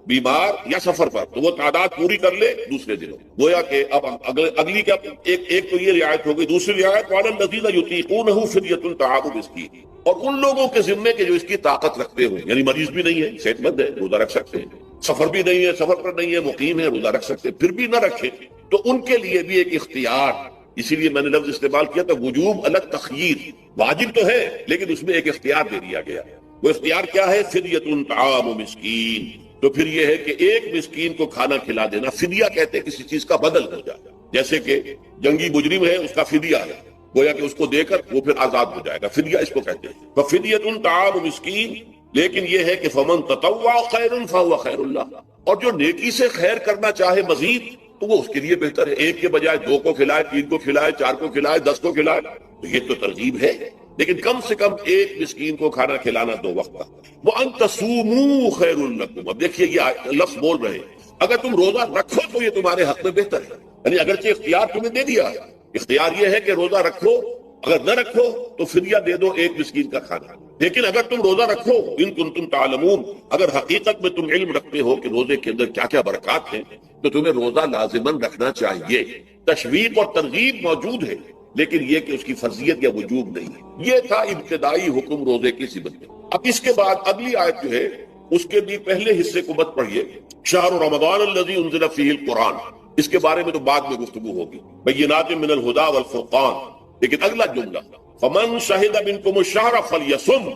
بیمار یا سفر پر تو وہ تعداد پوری کر لے دوسرے دنوں۔ گویا کہ اب اگلی کیا ایک تو یہ رعایت ہو گئی، دوسری رعایت وعلی الذین یطیقونہ فدیۃ طعام مسکین، اور ان لوگوں کے ذمے کے جو اس کی طاقت رکھتے ہوئے، یعنی مریض بھی نہیں ہے، صحت مند ہے، روزہ رکھ سکتے ہیں، سفر بھی نہیں ہے، سفر پر نہیں ہے، مقیم ہے، روزہ رکھ سکتے ہیں، پھر بھی نہ رکھے تو ان کے لیے بھی ایک اختیار، اسی لیے میں نے لفظ استعمال کیا تھا وجوب الگ تخییر، واجب تو ہے لیکن اس میں ایک اختیار دے دیا گیا۔ وہ اختیار کیا ہے؟ فدیۃ طعام مسکین۔ تو پھر یہ ہے کہ ایک مسکین کو کھانا کھلا دینا، فدیہ کہتے ہیں کسی چیز کا بدل ہو جائے، جیسے کہ جنگی مجرم ہے اس کا فدیہ ہے، گویا کہ اس کو دے کر وہ پھر آزاد ہو جائے گا، فدیہ اس کو کہتے ہیں۔ ففدیۃ طعام مسکین، لیکن یہ ہے کہ فمن تطوع خیر فہو خیر اللہ، اور جو نیکی سے خیر کرنا چاہے مزید تو وہ اس کے لیے بہتر ہے، ایک کے بجائے 2 کو کھلائے، 3 کو کھلائے، 4 کو کھلائے، 10 کو کھلائے، تو یہ تو ترغیب ہے، لیکن کم سے کم ایک مسکین کو کھانا کھلانا 2 وقت کا۔ وَأَن تَصُومُوا خَيْرٌ لَكُمْ، اب دیکھیے یہ لفظ بول رہے ہیں، اگر تم روزہ رکھو تو یہ تمہارے حق میں بہتر ہے، یعنی اگرچہ اختیار تمہیں دے دیا، اختیار یہ ہے کہ روزہ رکھو، اگر نہ رکھو تو فدیہ دے دو ایک مسکین کا کھانا، لیکن اگر تم روزہ رکھو، ان کنتم تعلمون، اگر حقیقت میں تم علم رکھتے ہو کہ روزے کے اندر کیا کیا برکات ہیں، تو تمہیں روزہ لازماً رکھنا چاہیے۔ تشویق اور ترغیب موجود ہے، لیکن یہ کہ اس کی فرضیت یا وجوب نہیں ہے۔ یہ تھا ابتدائی حکم روزے کی صفت میں۔ اب اس کے بعد اگلی آیت جو ہے اس کے بھی پہلے حصے کو مت پڑھیے، شہر رمضان الذی انزل فیہ القرآن، اس کے بارے میں تو بعد میں گفتگو ہوگی، بینات من الہدی والفرقان، لیکن اگلا جملہ فمن شہد منکم الشہر فلیصم،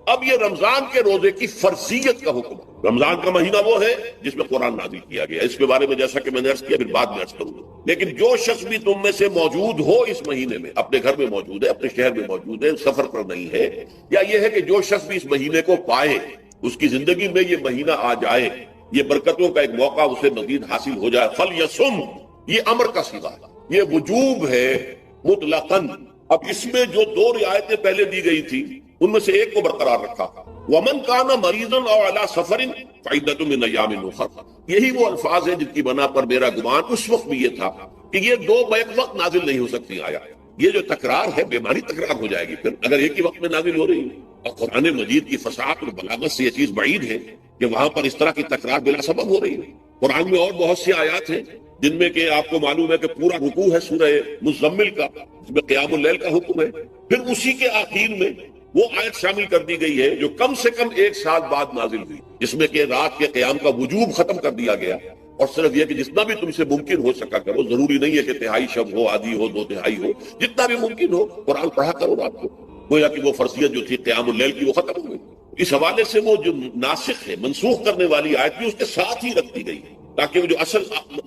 اب یہ رمضان کے روزے کی فرضیت کا حکم ہے۔ رمضان کا مہینہ وہ ہے جس میں قرآن نازل کیا گیا، اس کے بارے میں جیسا کہ میں نے عرض کیا پھر بعد میں عرض کروں گا، لیکن جو شخص بھی تم میں سے موجود ہو اس مہینے میں، اپنے گھر میں موجود ہے، اپنے شہر میں موجود ہے، سفر پر نہیں ہے، یا یہ ہے کہ جو شخص بھی اس مہینے کو پائے، اس کی زندگی میں یہ مہینہ آ جائے، یہ برکتوں کا ایک موقع اسے مزید حاصل ہو جائے، فلیصم، یہ امر کا صیغہ ہے، یہ وجوب ہے مطلقاً۔ اب اس میں جو 2 رعایتیں پہلے دی گئی تھی ان میں سے ایک کو برقرار رکھا، ومن کان مریضا او علی سفر فعدۃ من ایام اخر، یہی وہ الفاظ ہیں جن کی بنا پر میرا گمان اس وقت بھی یہ تھا کہ یہ 2 بیک وقت نازل نہیں ہو سکتی آیا، یہ جو تکرار ہے بیماری تکرار ہو جائے گی پھر اگر ایک ہی وقت میں نازل ہو رہی ہے، اور قرآن مجید کی فصاحت اور بلاغت سے یہ چیز بعید ہے کہ وہاں پر اس طرح کی تکرار بلا سبب ہو رہی ہے۔ قرآن میں اور بہت سی آیات ہیں جن میں کہ آپ کو معلوم ہے کہ پورا رکوع ہے سورہ مزمل کا، جس میں قیام اللیل کا حکم ہے، پھر اسی کے آخر میں وہ آیت شامل کر دی گئی ہے جو کم سے کم 1 سال بعد نازل ہوئی، جس میں کہ رات کے قیام کا وجوب ختم کر دیا گیا، اور صرف یہ کہ جتنا بھی تم سے ممکن ہو سکا کرو، ضروری نہیں ہے کہ 1/3 شب ہو، آدھی ہو، 2/3 ہو، جتنا بھی ممکن ہو قرآن پڑھا کرو رات کو، گویا کہ وہ فرضیت جو تھی قیام اللیل کی وہ ختم ہو گئی۔ اس حوالے سے وہ جو ناسخ ہے، منسوخ کرنے والی آیت بھی اس کے ساتھ ہی رکھ دی گئی تاکہ وہ جو اصل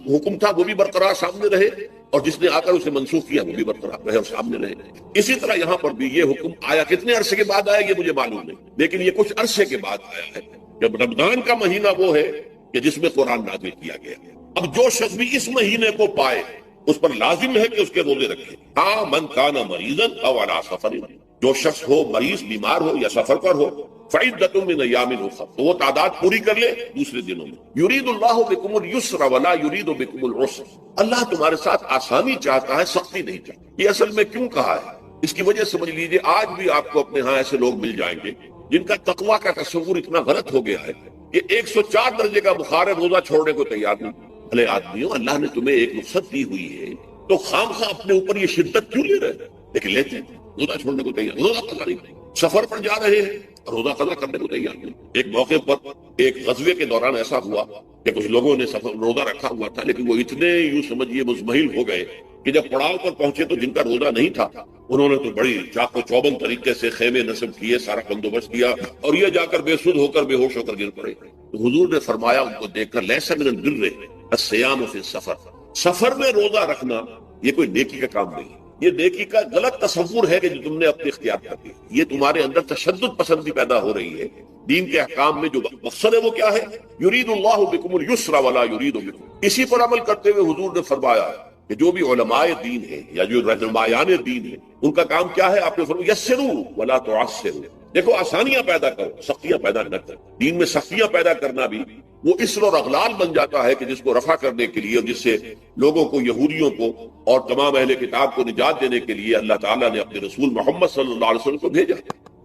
حکم تھا وہ بھی برقرار سامنے رہے، اور جس نے آ کر اسے منسوخ کیا وہ بھی برقرار رہے اور سامنے رہے۔ اسی طرح یہاں پر بھی یہ حکم آیا، کتنے عرصے کے بعد آیا یہ مجھے معلوم نہیں، لیکن یہ کچھ عرصے کے بعد آیا ہے، جب رمضان کا مہینہ وہ ہے کہ جس میں قرآن نازل کیا گیا۔ اب جو شخص بھی اس مہینے کو پائے اس پر لازم ہے کہ اس کے روزے رکھے، ہاں من کان مریضا او علی سفر، جو شخص ہو مریض، بیمار ہو یا سفر پر ہو، فعدۃ من ایام اخر، تو وہ تعداد پوری کر لے دوسرے دنوں میں۔ یرید اللہ بکم اليسر ولا یرید بکم العسر، اللہ تمہارے ساتھ آسانی چاہتا ہے، سختی نہیں چاہتا۔ یہ اصل میں کیوں کہا ہے؟ اس کی وجہ سمجھ لیجئے آج بھی آپ کو اپنے ہاں ایسے لوگ مل جائیں گے جن کا تقویٰ کا تصور اتنا غلط ہو گیا ہے کہ 104 درجے کا بخار ہے، روزہ چھوڑنے کو تیار نہیں۔ بھلے آدمیوں، اللہ نے تمہیں ایک رخصت دی ہوئی ہے تو خام خواہ اپنے اوپر یہ شدت کیوں لے رہے ہیں؟ لیکن لیتے ہیں، روزہ چھوڑنے کو تیار، روزہ قضا نہیں، سفر پر جا رہے ہیں، روزہ قضا کرنے کو تیار نہیں۔ ایک موقع پر ایک غزوے کے دوران ایسا ہوا کہ کچھ لوگوں نے روزہ رکھا ہوا تھا، لیکن وہ اتنے یوں سمجھیے مزمحل ہو گئے کہ جب پڑاؤ پر پہنچے تو جن کا روزہ نہیں تھا انہوں نے تو بڑی چاق و چوبند طریقے سے خیمے نصب کیے، سارا بندوبست کیا، اور یہ جا کر بے سدھ ہو کر بے ہوش ہو کر گر پڑے۔ تو حضور نے فرمایا ان کو دیکھ کر، لیس من البر الصیام فی السفر، سفر میں روزہ رکھنا یہ کوئی نیکی کا کام نہیں، یہ نیکی کا غلط تصور ہے کہ جو تم نے اپنے اختیار کر دی، یہ تمہارے اندر تشدد پسندی پیدا ہو رہی ہے۔ دین کے احکام میں جو مقصد ہے وہ کیا ہے؟ یرید اللہ بکم اليسر ولا یرید بکم، اسی پر عمل کرتے ہوئے حضور نے فرمایا کہ جو بھی علماء دین ہے یا جو رہنمایان دین ہے ان کا کام کیا ہے؟ آپ نے فرمایا یسروا ولا تعسروا، دیکھو آسانیاں پیدا کرو، سختیاں پیدا نہ کرو۔ دین میں سختیاں پیدا کرنا بھی وہ اسر اور اغلال بن جاتا ہے کہ جس کو رفع کرنے کے لیے اور جس سے لوگوں کو، یہودیوں کو اور تمام اہل کتاب کو نجات دینے کے لیے اللہ تعالیٰ نے اپنے رسول محمد صلی اللہ علیہ وسلم کو بھیجا۔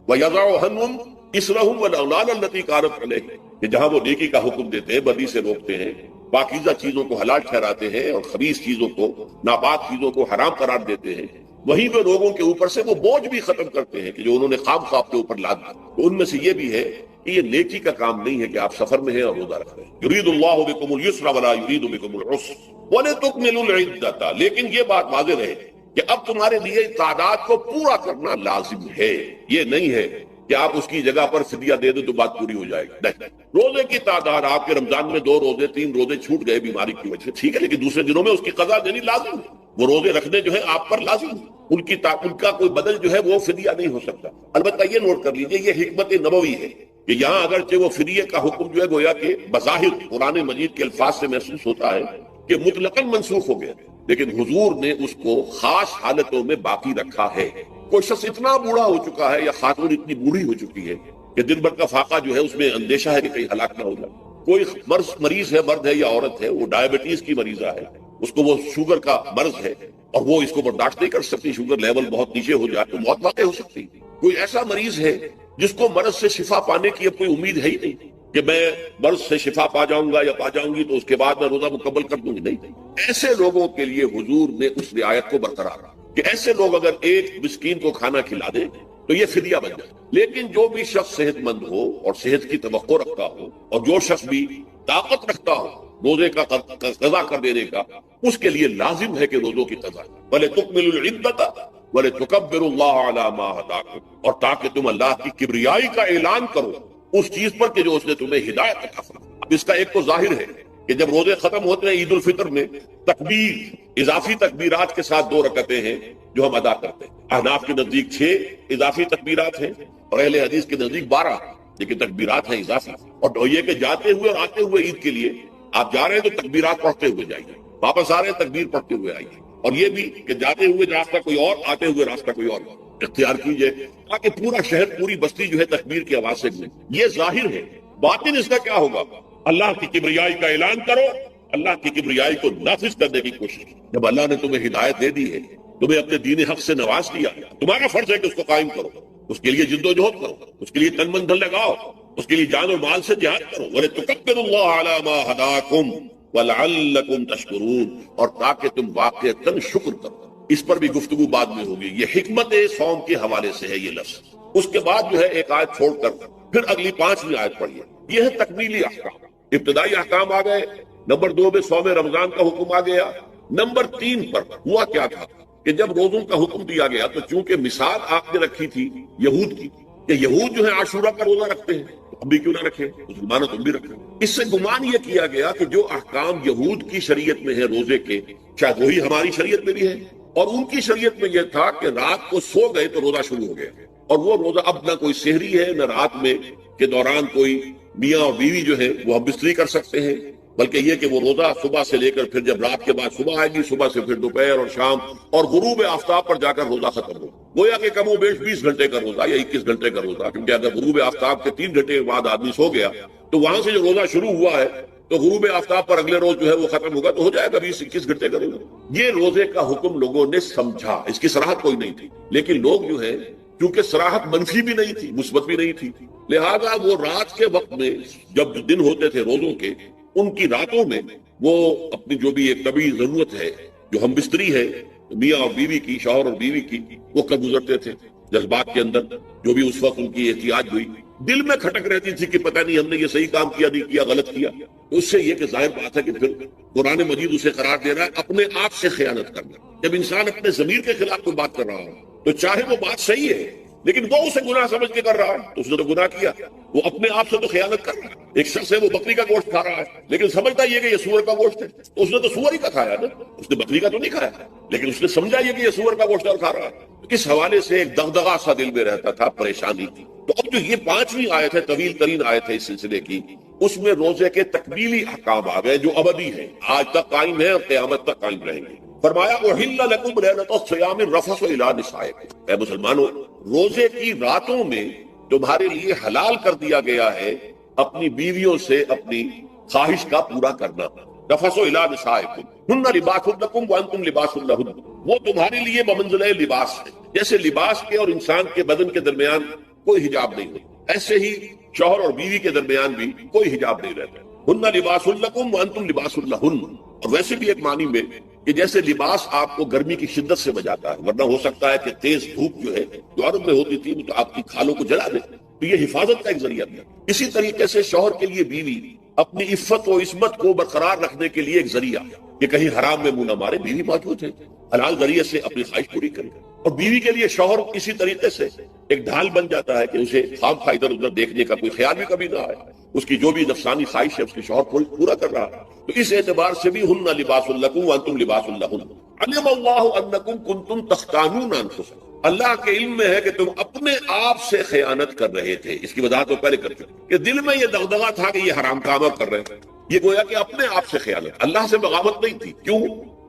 وَيَضَعُ عَنْهُمْ إِصْرَهُمْ وَالْأَغْلَالَ الَّتِي كَانَتْ عَلَيْهِمْ، کہ جہاں وہ نیکی کا حکم دیتے ہیں، بدی سے روکتے ہیں، پاکیزہ چیزوں کو حلال ٹھہراتے ہیں اور خبیث چیزوں کو، ناپاک چیزوں کو حرام قرار دیتے ہیں، وہیں پہ لوگوں کے اوپر سے وہ بوجھ بھی ختم کرتے ہیں کہ جو انہوں نے خواب خواب کے اوپر لاد دیا۔ تو ان میں سے یہ بھی ہے کہ یہ نیکی کا کام نہیں ہے کہ آپ سفر میں ہیں اور روزہ رکھ رہے ہیں۔ یرید اللہ بکم اليسر ولا یرید بکم العسر ولتکملوا العدۃ، لیکن یہ بات واضح رہے کہ اب تمہارے لیے تعداد کو پورا کرنا لازم ہے، یہ نہیں ہے کہ آپ اس کی جگہ پر فدیہ دے دیں تو بات پوری ہو جائے گی۔ نہیں، روزے کی تعداد آپ کے رمضان میں 2 روزے 3 روزے چھوٹ گئے بیماری کی وجہ سے، ٹھیک ہے، لیکن دوسرے دنوں میں اس کی قضا دینی لازم ہے، وہ روزے رکھنے جو ہے آپ پر لازم ہے، ان کا کوئی بدل جو ہے وہ فدیہ نہیں ہو سکتا۔ البتہ یہ نوٹ کر لیجئے یہ حکمت نبوی ہے کہ یہاں اگرچہ وہ فدیے کا حکم جو ہے گویا کہ بظاہر قرآن مجید کے الفاظ سے محسوس ہوتا ہے کہ مطلقاً منسوخ ہو گیا، لیکن حضور نے اس کو خاص حالتوں میں باقی رکھا ہے۔ کوئی شخص اتنا بوڑھا ہو چکا ہے یا خاتون اتنی بوڑھی ہو چکی ہے کہ دن بھر کا فاقہ جو ہے اس میں اندیشہ ہے کہ کہیں ہلاک نہ ہو جائے، کوئی مریض ہے، مرد ہے یا عورت ہے، وہ ڈائبٹیز کی مریضہ ہے، اس کو وہ شوگر کا مرض ہے اور وہ اس کو برداشت نہیں کر سکتی، شوگر لیول بہت نیچے ہو جائے تو موت واقع ہو سکتی۔ کوئی ایسا مریض ہے جس کو مرض سے شفا پانے کی اب کوئی امید ہے ہی نہیں کہ میں مرض سے شفا پا جاؤں گا یا پا جاؤں گی تو اس کے بعد میں روزہ مکمل کر دوں گی، نہیں، ایسے لوگوں کے لیے حضور نے اس رعایت کو برقرار رکھا کہ ایسے لوگ اگر ایک مسکین کو کھانا کھلا دیں تو یہ فدیہ بن جائے۔ لیکن جو بھی شخص صحت مند ہو اور صحت کی توقع رکھتا ہو اور جو شخص بھی طاقت رکھتا ہو روزے کا قضا کر دینے کا، اس کے لیے لازم ہے کہ روزوں کی قضا، وَلِتُكْمِلُوا الْعِدَّةَ وَلِتُكَبِّرُوا اللَّهَ عَلَى مَا هَدَاكُمْ، اور تاکہ تم اللہ کی کبریائی کا اعلان کرو اس چیز پر کہ جو اس نے تمہیں ہدایت عطا فرمائی۔ اب اس کا ایک تو ظاہر ہے کہ جب روزے ختم ہوتے ہیں عید الفطر میں تکبیر، اضافی تکبیرات کے ساتھ 2 رکعتیں ہیں جو ہم ادا کرتے ہیں۔ احناف کے نزدیک 6 اضافی تکبیرات ہیں اور اہل حدیث کے نزدیک 12، لیکن تکبیرات ہیں اضافی۔ اور یہ کہ جاتے ہوئے اور آتے ہوئے عید کے لیے آپ جا رہے ہیں تو تکبیرات پڑھتے ہوئے جائیے، واپس آ رہے ہیں تکبیر پڑھتے ہوئے آئیے، اور یہ بھی کہ جاتے ہوئے راستہ کوئی اور، آتے ہوئے راستہ کوئی اور اختیار کیجئے تاکہ پورا شہر، پوری بستی جو ہے تکبیر کی آواز سے گونجے۔ یہ ظاہر ہے، باطن اس کا کیا ہوگا؟ اللہ کی کبریائی کا اعلان کرو، اللہ کی کبریائی کو نافذ کرنے کی کوشش۔ جب اللہ نے تمہیں ہدایت دے دی ہے، تمہیں اپنے دین حق سے نواز دیا، تمہارا فرض ہے کہ اس کو قائم کرو، اس کے لیے جد و جہد کرو، اس کے لیے تن من دھن لگاؤ، اس کے لیے جان اور مال سے جہاد کرو۔ وَلِتُكَبِّرُوا اللَّهَ عَلَى مَا هَدَاكُمْ وَلَعَلَّكُمْ تَشْكُرُونَ، اور تاکہ تم واقعتاً شکر کرو۔ اس پر بھی گفتگو بعد میں ہوگی، یہ حکمت صوم کے حوالے سے ہے یہ لفظ۔ اس کے بعد جو ہے ایک آیت چھوڑ کر پھر اگلی 5ویں آیت پڑھیے، یہ ہے تکمیلی احکام۔ ابتدائی احکام آ گئے، نمبر 2 میں صوم رمضان کا حکم آ گیا، نمبر 3 پر ہوا کیا تھا کہ جب روزوں کا حکم دیا گیا تو چونکہ مثال آپ نے رکھی تھی یہود کی کہ یہود جو ہے عاشورہ کا روزہ رکھتے ہیں، ہم بھی کیوں نہ رکھیں، مسلمانوں تم بھی رکھیں۔ اس سے گمان یہ کیا گیا کہ جو احکام یہود کی شریعت میں ہے روزے کے، شاید وہی ہماری شریعت میں بھی ہے، اور ان کی شریعت میں یہ تھا کہ رات کو سو گئے تو روزہ شروع ہو گیا، اور وہ روزہ اب نہ کوئی سحری ہے نہ رات میں کے دوران کوئی میاں اور بیوی جو ہے وہ ہم بستری کر سکتے ہیں، بلکہ یہ کہ وہ روزہ صبح سے لے کر پھر جب رات کے بعد صبح آئے گی، صبح سے پھر دوپہر اور شام اور غروب آفتاب پر جا کر روزہ ختم ہو، گویا کہ کم و بیش 20 گھنٹے کا روزہ یا 21 گھنٹے کا روزہ، کیونکہ اگر غروب آفتاب کے 3 گھنٹے کے بعد آدمی سو گیا تو وہاں سے جو روزہ شروع ہوا ہے تو غروب آفتاب پر اگلے روز جو ہے وہ ختم ہوگا تو ہو جائے گا 20-21 گھنٹے کا روزہ. یہ روزے کا حکم لوگوں نے سمجھا، اس کی صراحت کوئی نہیں تھی، لیکن لوگ جو ہے کیونکہ صراحت منفی بھی نہیں تھی مثبت بھی نہیں تھی، لہذا وہ رات کے وقت میں جب دن ہوتے تھے روزوں کے، ان کی راتوں میں وہ اپنی جو بھی ایک طبی ضرورت ہے، جو ہم بستری ہے میاں اور بیوی کی، شوہر اور بیوی کی، وہ کر گزرتے تھے. جذبات کے اندر جو بھی اس وقت ان کی احتیاج ہوئی، دل میں کھٹک رہتی تھی کہ پتہ نہیں ہم نے یہ صحیح کام کیا نہیں کیا، غلط کیا. اس سے یہ کہ ظاہر بات ہے کہ پھر قرآن مجید اسے قرار دے رہا ہے اپنے آپ سے خیانت کرنا. جب انسان اپنے ضمیر کے خلاف کوئی بات کر رہا ہو تو چاہے وہ بات صحیح ہے لیکن وہ اسے گناہ سمجھ کے کر رہا ہے تو اس نے تو گناہ کیا، وہ اپنے آپ سے تو خیانت کر رہا ہے. ایک شخص ہے وہ بکری کا گوشت کھا رہا ہے لیکن سمجھتا یہ کہ یہ سور کا گوشت ہے، تو اس نے تو سور ہی کا کھایا نا، اس نے بکری کا تو نہیں کھایا، لیکن اس نے سمجھا یہ کہ یہ سور کا گوشت اور کھا رہا ہے. اس حوالے سے ایک دغدغہ سا دل میں رہتا تھا، پریشانی تھی. تو اب جو یہ 5ویں آیت ہے، طویل ترین آیت ہے اس سلسلے کی، اس میں روزے کے تکمیلی احکام آ گئے جو ابدی ہیں، آج تک قائم ہیں اور قیامت تک قائم رہیں گے. فرمایا احل لکم لیلۃ الصیام الرفث الی نسائکم، اے مسلمانوں روزے کی راتوں میں تمہارے لیے حلال کر دیا گیا ہے اپنی بیویوں سے اپنی خواہش کا پورا کرنا. رفث الی نسائکم ہن لباس لکم وانتم لباس لہن، وہ تمہارے لیے بمنزلہ لباس ہے. جیسے لباس کے اور انسان کے بدن کے درمیان کوئی حجاب نہیں ہوتا، ایسے ہی شوہر اور بیوی کے درمیان بھی کوئی حجاب نہیں رہتا. ہن لباس لکم وانتم لباس لہن. اور ویسے بھی ایک معنی میں کہ جیسے لباس آپ کو گرمی کی شدت سے بچاتا ہے، ورنہ ہو سکتا ہے کہ تیز دھوپ جو ہے جو عرب میں ہوتی تھی وہ تو آپ کی کھالوں کو جلا دے، تو یہ حفاظت کا ایک ذریعہ تھا. اسی طریقے سے شوہر کے لیے بیوی اپنی عفت و عصمت کو برقرار رکھنے کے لیے ایک ذریعہ کہ کہیں حرام میں منہ نہ مارے، بیوی موجود ہے حلال ذریعے سے اپنی خواہش پوری کرے. اور بیوی کے لیے شوہر اسی طریقے سے ایک ڈھال بن جاتا ہے کہ اسے خام خواہ ادھر ادھر دیکھنے کا کوئی خیال بھی کبھی نہ آئے، اس کی جو بھی نفسانی خواہش ہے اس کے شوہر پورا کر رہا ہے. تو اس اعتبار سے بھی ہن لباس لکم وانتم لباس لہن. علم اللہ انکم کنتم تختانون انفسکم، اللہ کے علم میں ہے کہ تم اپنے آپ سے خیانت کر رہے تھے. اس کی وضاحت تو پہلے کر چکے کہ دل میں یہ دغدغہ تھا کہ یہ حرام کام کر رہے ہیں، یہ گویا کہ اپنے آپ سے خیانت، اللہ سے بغاوت نہیں تھی. کیوں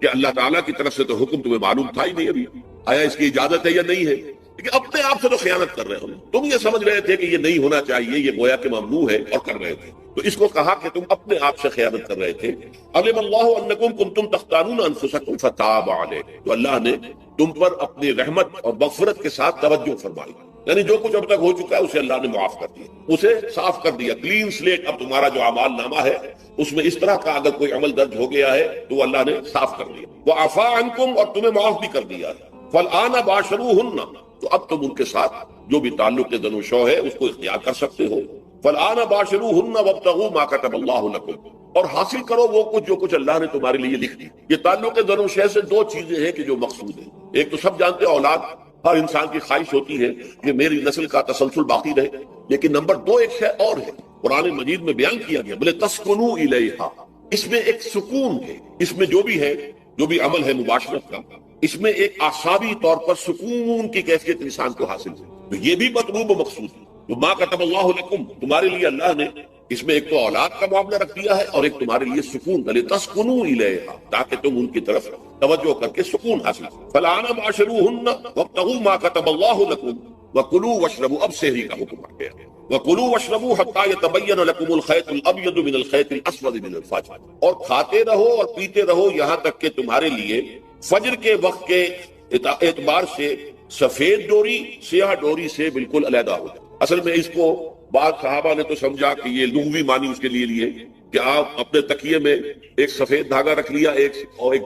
کہ اللہ تعالیٰ کی طرف سے تو حکم تمہیں معلوم تھا ہی نہیں ابھی آیا اس کی اجازت ہے یا نہیں ہے، لیکن اپنے آپ سے تو خیانت کر رہے ہو. تم یہ سمجھ رہے تھے کہ یہ نہیں ہونا چاہیے، یہ گویا کہ ممنوع ہے اور کر رہے تھے، تو اس کو کہا کہ تم اپنے آپ سے خیانت کر رہے تھے. علم اللہ انکم کنتم تختانون انفسکم فتاب علیکم، تو اللہ نے تم پر اپنی رحمت اور مغفرت کے ساتھ توجہ فرمائی، یعنی جو کچھ اب تک ہو چکا ہے اسے اللہ نے معاف کر دیا، اسے صاف کر دیا، کلین سلیٹ. اب تمہارا جو اعمال نامہ ہے اس میں اس طرح کا اگر کوئی عمل درج ہو گیا ہے تو وہ اللہ نے صاف کر دیا. وعفا عنکم، اور تمہیں معاف بھی کر دیا. فالآن باشروہن، تو اب تم ان کے ساتھ جو بھی تعلق زن و شو ہے اس کو اختیار کر سکتے ہو. فالآن باشروہن وابتغوا ما كتب اللہ لکم، اور حاصل کرو وہ کچھ جو کچھ اللہ نے تمہارے لیے لکھ دی. یہ تعلق زن و شے سے 2 چیزیں ہیں کہ جو مقصود ہیں. ایک تو سب جانتے ہیں اولاد، ہر انسان کی خواہش ہوتی ہے کہ میری نسل کا تسلسل باقی رہے، لیکن نمبر 2 ایک شے اور ہے قرآن مجید میں بیان کیا گیا، بولے تسکنوا الیہا، اس میں ایک سکون ہے، اس میں جو بھی ہے جو بھی عمل ہے مباشرت کا، اس میں ایک اعصابی طور پر سکون کی کیفیت انسان کو حاصل ہے. تو یہ بھی مطلوب و مقصود ہے. تو ما کتب اللہ لکم، تمہارے لیے اللہ نے اس میں ایک تو اولاد کا معاملہ رکھ دیا ہے اور ایک تمہارے لیے سکون، لتسکنوا الیہا، تاکہ تم ان کی طرف توجہ کر کے سکون حاصل کرو. فالآن باشروہن وابتغوا ما کتب اللہ لکم وکلوا واشربوا، اب سحری کا حکم آ گیا. وَكُلُوا وَاشْرَبُوا حَتَّى يَتَبَيَّنَ لَكُمُ الْخَيْطُ الْأَبْيَضُ مِنَ الْخَيْطِ الْأَسْوَدِ مِنَ الْفَجْرِ، اور کھاتے رہو اور پیتے رہو یہاں تک کہ تمہارے لیے فجر کے وقت کے اعتبار سے سفید ڈوری سیاہ ڈوری سے بالکل علیحدہ ہو جائے. اصل میں اس کو بعض صحابہ نے تو سمجھا کہ یہ لغوی معنی اس کے لیے لیے کہ آپ اپنے تکیے میں ایک سفید دھاگا رکھ لیا ایک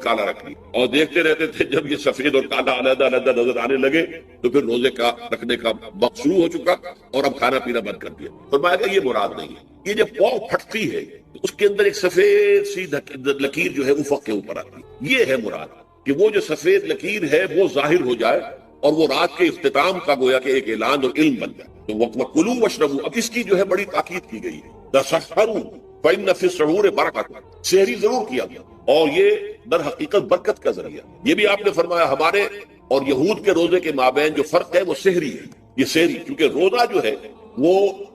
کالا رکھ لیا اور دیکھتے رہتے تھے. جب یہ سفید اور کالا علیحدہ علیحدہ نظر آنے لگے تو پھر روزے کا رکھنے کا وقت شروع ہو چکا اور اب کھانا پینا بند کر دیا. فرمایا کہ یہ مراد نہیں ہے. یہ جب پاؤں پھٹتی ہے اس کے اندر ایک سفید سی لکیر جو ہے افق کے اوپر آتی ہے، یہ ہے مراد کہ وہ جو سفید لکیر ہے وہ ظاہر ہو جائے اور وہ رات کے اختتام کا گویا کہ ایک اعلان اور علم بن جائے. تو وَكُلُوا وَاشْرَبُوا، اب اس کی جو ہے بڑی تاکید کی گئی ہے. تَسَحَّرُوا فَإِنَّ فِي السَّحُورِ بَرَكَةً، سحری ضرور کیا گیا اور یہ در حقیقت برکت کا ذریعہ. یہ بھی آپ نے فرمایا ہمارے اور یہود کے روزے کے مابین جو فرق ہے وہ سحری ہے. یہ سحری کیونکہ روزہ جو ہے وہ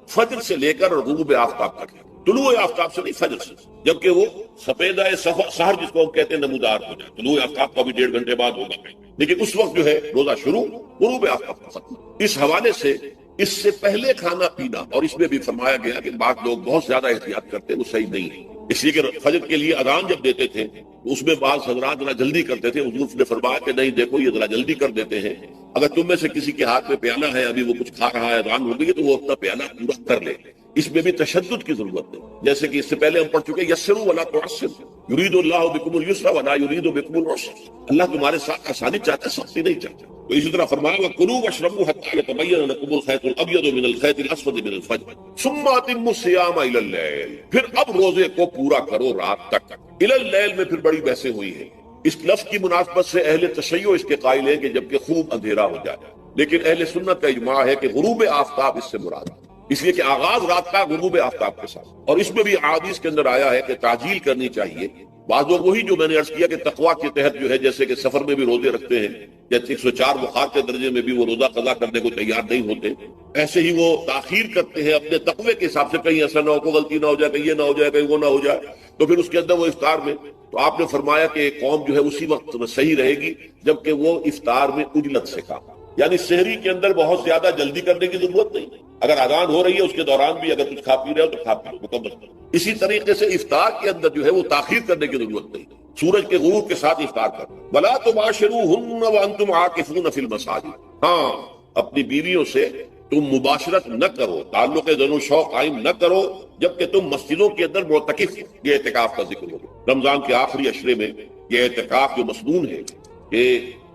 فجر سے لے کر غروب آفتاب تک ہے، طلوع آفتاب سے نہیں فجر سے، جبکہ وہ سفیدہ سحر جس کو ہم کہتے ہیں نمودار ہو جائے. طلوع آفتاب کا بھی 1.5 گھنٹے بعد ہوگا لیکن اس وقت جو ہے روزہ شروع، غروب آفتاب کا ختم. اس حوالے سے اس سے پہلے کھانا پینا، اور اس میں بھی فرمایا گیا کہ بعض لوگ بہت زیادہ احتیاط کرتے ہیں، وہ صحیح نہیں ہے. اس لیے کہ فجر کے لیے اذان جب دیتے تھے تو اس میں بعض حضرات ذرا جلدی کرتے تھے. حضور نے فرمایا کہ نہیں دیکھو یہ ذرا جلدی کر دیتے ہیں, اگر تم میں سے کسی کے ہاتھ میں پیالہ ہے, ابھی وہ کچھ کھا رہا ہے, اذان ہو گئی ہے, تو وہ اپنا پیالہ پورا کر لے. اس میں بھی تشدد کی ضرورت ہے, جیسے کہ اس سے پہلے ہم پڑھ چکے یسروا ولا تعسروا یرید اللہ بکم اليسر ولا یرید بکم العسر. اللہ تمہارے ساتھ آسانی چاہتا ہے, سختی نہیں چاہتا. تو اسی طرح فرمایا وَكُلُوا وَاشْرَبُوا حَتَّى يَتَبَيَّنَ لَكُمُ الْخَيْطُ الْأَبْيَضُ مِنَ الْخَيْطِ الْأَسْوَدِ مِنَ الْفَجْرِ ثُمَّ أَتِمُّوا الصِّيَامَ إِلَى اللَّيْلِ. پھر اب روزے کو پورا کرو رات تک. إِلَى اللَّيْلِ میں پھر بڑی بحثیں ہوئی ہیں. اس لفظ کی مناسبت سے اہل تشیع اس کے قائل ہیں کہ جبکہ خوب اندھیرا ہو جائے, لیکن اہل سنت کا اجماع ہے کہ غروب آفتاب اس سے مراد ہے, اس لیے کہ آغاز رات کا غروب آفتاب کے ساتھ. اور اس میں بھی احادیث کے اندر آیا ہے کہ تعجیل کرنی چاہیے. بعض لوگ وہی جو میں نے عرض کیا کہ تقویٰ کے تحت جو ہے, جیسے کہ سفر میں بھی روزے رکھتے ہیں, یا 104 بخار کے درجے میں بھی وہ روزہ قضا کرنے کو تیار نہیں ہوتے, ایسے ہی وہ تاخیر کرتے ہیں اپنے تقوی کے حساب سے, کہیں ایسا نہ ہو کو غلطی نہ ہو جائے, کہیں یہ نہ ہو جائے, کہیں وہ نہ ہو جائے, تو پھر اس کے اندر وہ افطار میں. تو آپ نے فرمایا کہ قوم جو ہے اسی وقت صحیح رہے گی جبکہ وہ افطار میں عجلت سے کھا, یعنی سحری کے اندر بہت زیادہ جلدی کرنے کی ضرورت نہیں. اگر اذان ہو رہی ہے اس کے دوران بھی اگر کچھ کھا پی رہے ہو تو کھا پی مکمل. اسی طریقے سے افطار کے اندر جو ہے وہ تاخیر کرنے کی ضرورت نہیں, سورج کے غروب کے ساتھ افطار کرو. وَلَا تُبَاشِرُوهُنَّ وَأَنْتُمْ عَاكِفُونَ فِي الْمَسَاجِدِ. ہاں, اپنی بیویوں سے تم مباشرت نہ کرو, تعلق ذن و شوق قائم نہ کرو جبکہ تم مسجدوں کے اندر معتکف. یہ اعتکاف کا ذکر ہوگا. رمضان کے آخری عشرے میں یہ اعتکاف جو مسنون ہے کہ